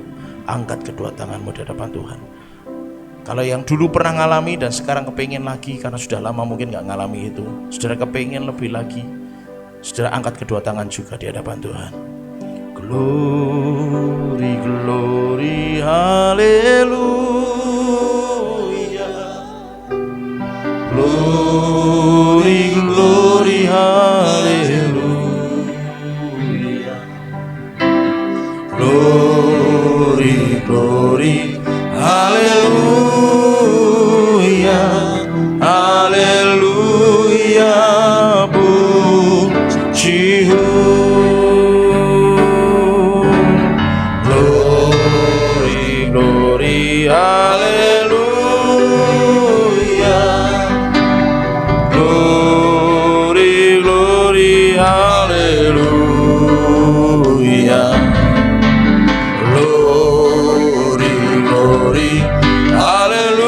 angkat kedua tanganmu di hadapan Tuhan. Kalau yang dulu pernah ngalami dan sekarang kepengin lagi karena sudah lama mungkin gak ngalami itu, saudara kepengin lebih lagi, saudara angkat kedua tangan juga di hadapan Tuhan. Glory, glory, haleluya. Glory, glory, haleluya. Glory, glory, haleluya. Haleluya, puji. Glory, glory, haleluya. Glory, glory, haleluya. Glory, glory, haleluya.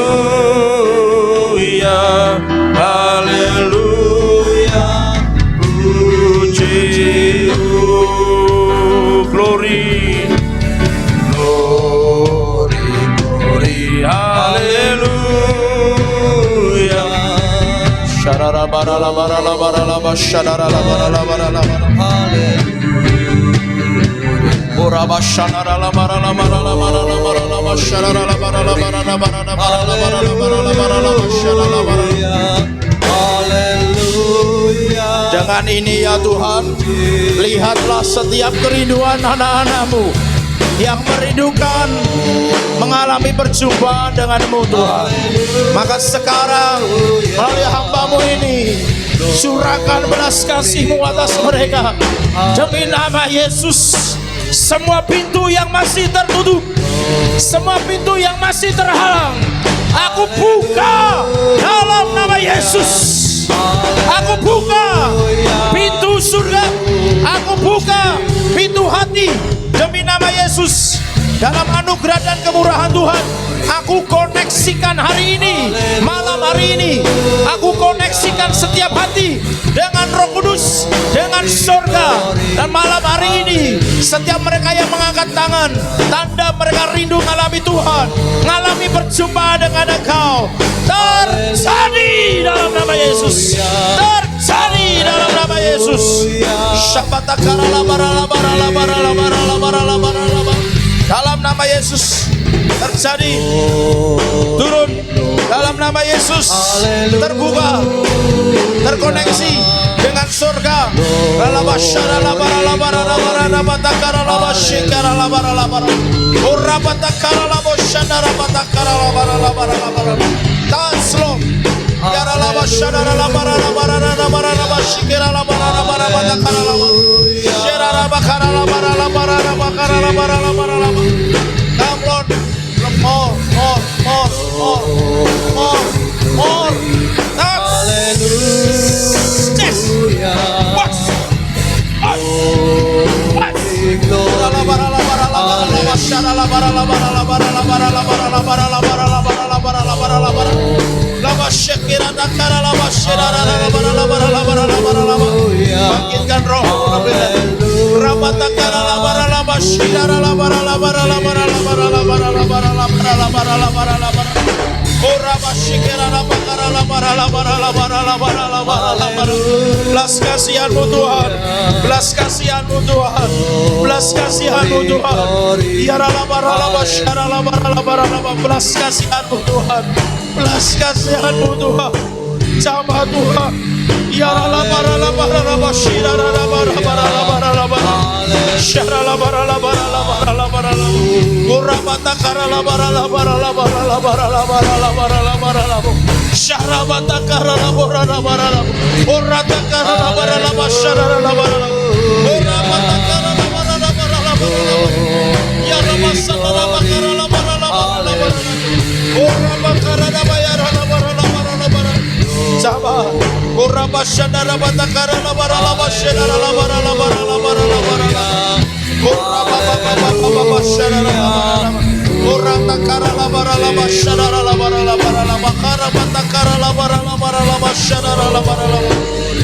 Haleluya, puji. Glory, glory, glory, haleluya. Sharara barala barala barala basharara barala barala Ora basharara barala barala barala barala basharara barala barala barala barala barala barala basharara barala. Dengan ini ya Tuhan, lihatlah setiap kerinduan anak-anak-Mu yang merindukan mengalami perjumpaan dengan-Mu Tuhan. Maka sekarang melalui hamba-Mu ini, curahkan belas kasih-Mu atas mereka. Demi nama Yesus, semua pintu yang masih tertutup, semua pintu yang masih terhalang, aku buka dalam nama Yesus. Aku buka pintu surga, aku buka pintu hati demi nama Yesus. Dalam anugerah dan kemurahan Tuhan, aku koneksikan hari ini, malam hari ini, aku koneksikan setiap hati dengan Roh Kudus, dengan surga. Dan malam hari ini, setiap mereka yang mengangkat tangan, tanda mereka rindu mengalami Tuhan, mengalami perjumpaan dengan Engkau, terjadi dalam nama Yesus, terjadi dalam nama Yesus. Dalam nama Yesus terjadi, turun dalam nama Yesus, terbuka, terkoneksi dengan surga. Come Lord, more. Bangkitkan roh, belas kasihan-Mu Tuhan, belas kasihan-Mu Tuhan, belas kasihan-Mu Tuhan. Belas kasihan-Mu Tuhan, belas kasihan-Mu Tuhan, jamah Tuhan. Sabar, Uraba Shandara Batakara Labara Laba Shedara Labara Labara Labara Labara Uraba Baba Shedara Urata Kara Labara Laba Shedara Labara Labara Labakara Batakara Labara Labara Laba Shedara Labara Laba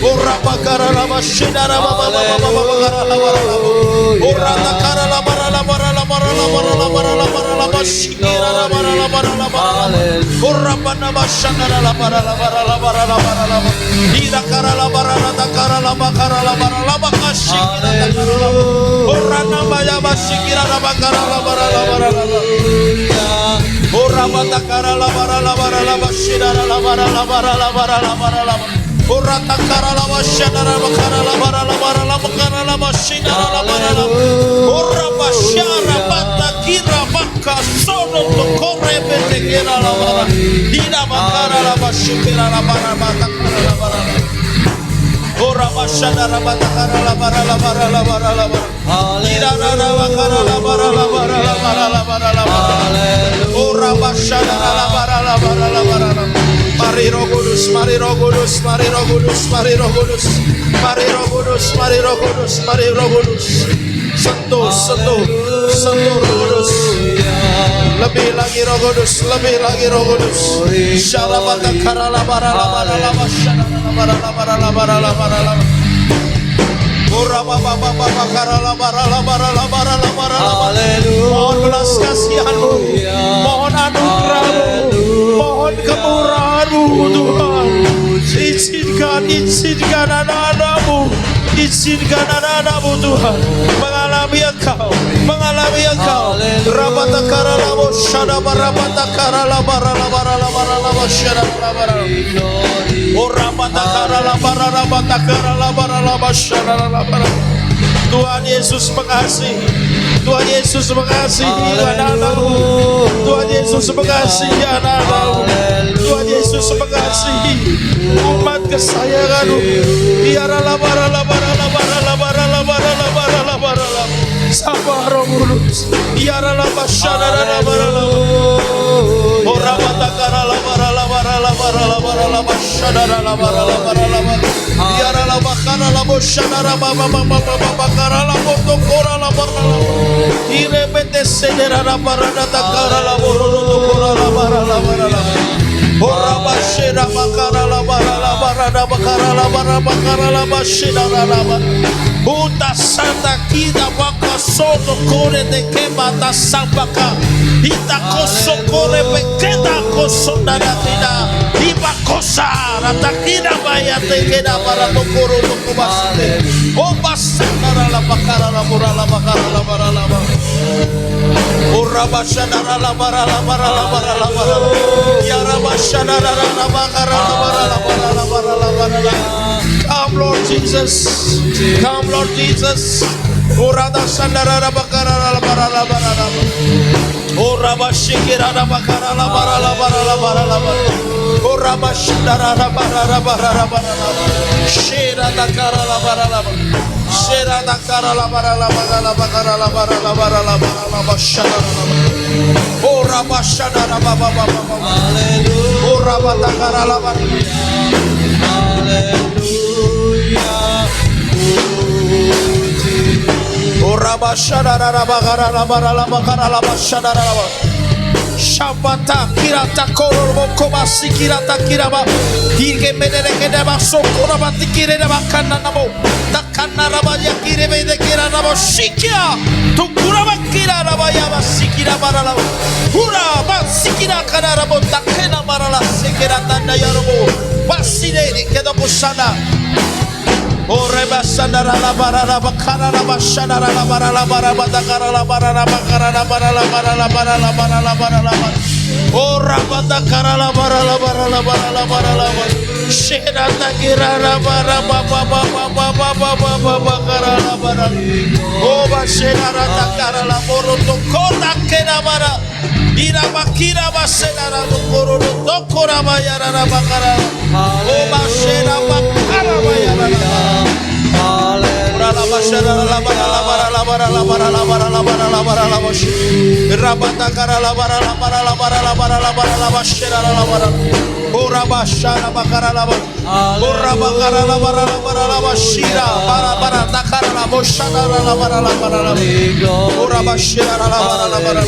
Uraba Kara Laba Shedara Baba Baba Kara Labara Laba Urata Kara Labara Labara Labara Labara Labara Labara Laba Shikira Labara Labara Labara Uraba Naba Shandara Labara Labara Labara Labara Laba Ira Kara Labara Rata Kara Labakara Labara Labaka Shikira Labara Laba Urana Maya Bashikira Labakara Labara Labara Laba Uraba Takara Labara Labara Laba Shidara Labara Labara Labara Labara Laba Urata Kara Laba Shidara Labakara Labara Labara Labakara Laba Shidara Labara Laba Uraba Shara Batakira Baka Sono Tokore Betekira Labara Dina Bakara Laba Shikira Labara Batakara Labara Uraba Shadara Batakara Labara Labara Labara Labara Dina Bakara Labara Labara Labara Labara Labara Uraba Shadara Labara Labara Labara Mari Roh Kudus, mari Roh Kudus, mari Roh Kudus, mari Roh Kudus, mari Roh Kudus, mari Roh Kudus, mari Roh Kudus. Sentuh Roh Kudus. Lebih lagi Roh Kudus, lebih lagi Roh Kudus. Syarabata karala barala barala syarala barala barala barala barala. Ora baba baba karala barala barala barala barala. Mohon belas kasihan-Mu, mohon anugerah-Mu, mohon kemurahan-Mu Tuhan. Izinkan anak-anak-Mu, izinkan anak-anak-Mu Tuhan mengalami Engkau. Rabatakara labo shadaba rabatakara labara labara labara labo shadaba labara. Oh rabatakara labara rabatakara labara labo shadaba labara. Tuhan Yesus mengasihi, Tuhan Yesus mengasihi anak-anak-Mu, Tuhan Yesus mengasihi anak-anakmu. Tuhan Yesus mengasihi umat kesayanganmu. Biarlah Sabaromulus. Biarlah masyarakat Ora batakara la bara la bara la bara la bara la bashadara la bara la bara la bara. Biara la bakara la boshadara baba baba baba bakara la botokora la bara la. Irebete sedera la bara la takara la bororo tokora la bara la bara la. Ora bashera bakara la bara la bara la bakara la bara bakara la bashedara la bara. Uta santa kida baka soto kore de kebata sambaka. Ita koso kore bekeda koso naratina. Iba kosa ratakida baya tekeda para tokoro tokobasite. Oba sandara la bakara la bora la bakara la bara la bara. Ora bashandara la bara la bara la bara la bara. Yara bashandara la bakara la bara la bara la bara la bara. Come Lord Jesus. Come Lord Jesus. Ora da sandara la bakara la bara la bara la bara. Ora bashikira la bakara la bara la bara la bara la bara. Ora bashandara la bara la bara la bara la bara. Shira da kara la bara la bara. Shira da kara la bara la bara la bakara la bara la bara la bara la bashandara la bara. Ora bashandara baba baba baba. Hallelujah. Ora batakara la bara. Hallelujah. Ora bashadara la bakara la bara la bakara la bashadara la bara. Shabata kirata koro koba sikirata kiraba dirge medere kedaba sokora batikire na kana nabo takana raba yakire bede kira nabo shikia tukura bakira raba ya basikira barala hura basikira kana rabo takena barala sikira tanda yarobo basire kedo kusana. Ore basandara la bara la bakara la bashandara la bara la bara batakara la bara la bakara la bara la bara la bara la bara la bara la bara. Ora batakara la bara la bara la bara la bara la bara. Shera takira la bara baba baba baba baba bakara la bara. O bashera takara la boro to kota kena bara. Ira bakira basera la boro to kora bayara la bakara. O bashera bakara bayara la. La bashara la bara la bara la bara la bara la bara la bara la bara la bash rabata kara la bara la bara la bara la bara la bara la bashara la bara ora bashara bakara la bara ora bakara la bara la bara la bashira bara bara takara la boshara la bara la bara la ora bashara la bara la bara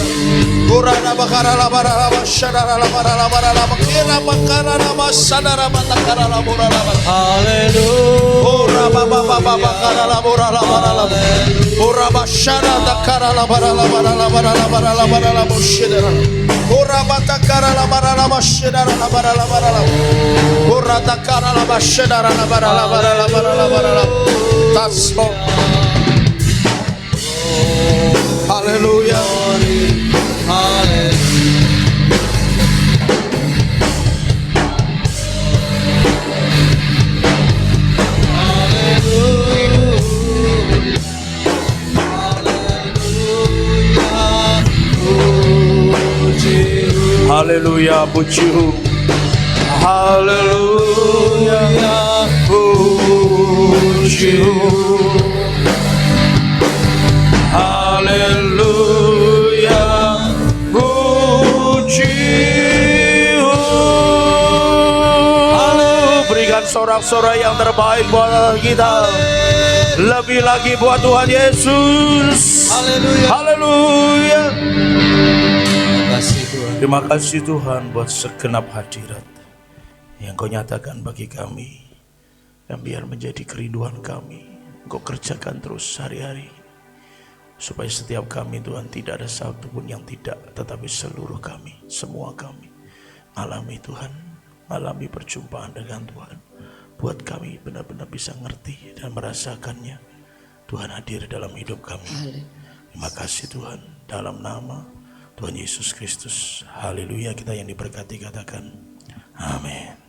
ora la bakara la bara la bashara la bara la bara la bakira bakara la bashara la bakara la bara la hallelujah ora baba baba bakara la bara la bara la ora bashara takara la bara la bara la bara la bara la bara la boshira ora batakara la bara la bashira la bara la bara la ora takara la bashira la bara la bara la bara la bara la that's all. Hallelujah. Hallelujah. Haleluya, puji. Haleluya, puji. Haleluya, puji. Berikan sorak-sorak yang terbaik buat kita. Lebih lagi buat Tuhan Yesus. Haleluya. Haleluya. Terima kasih Tuhan buat segenap hadirat yang Kau nyatakan bagi kami, dan biar menjadi kerinduan kami. Kau kerjakan terus hari-hari, supaya setiap kami Tuhan tidak ada satu pun yang tidak, tetapi seluruh kami, semua kami alami Tuhan, alami perjumpaan dengan Tuhan. Buat kami benar-benar bisa ngerti dan merasakannya. Tuhan hadir dalam hidup kami. Terima kasih Tuhan, dalam nama Tuhan Yesus Kristus. Haleluya. Kita yang diberkati katakan amin.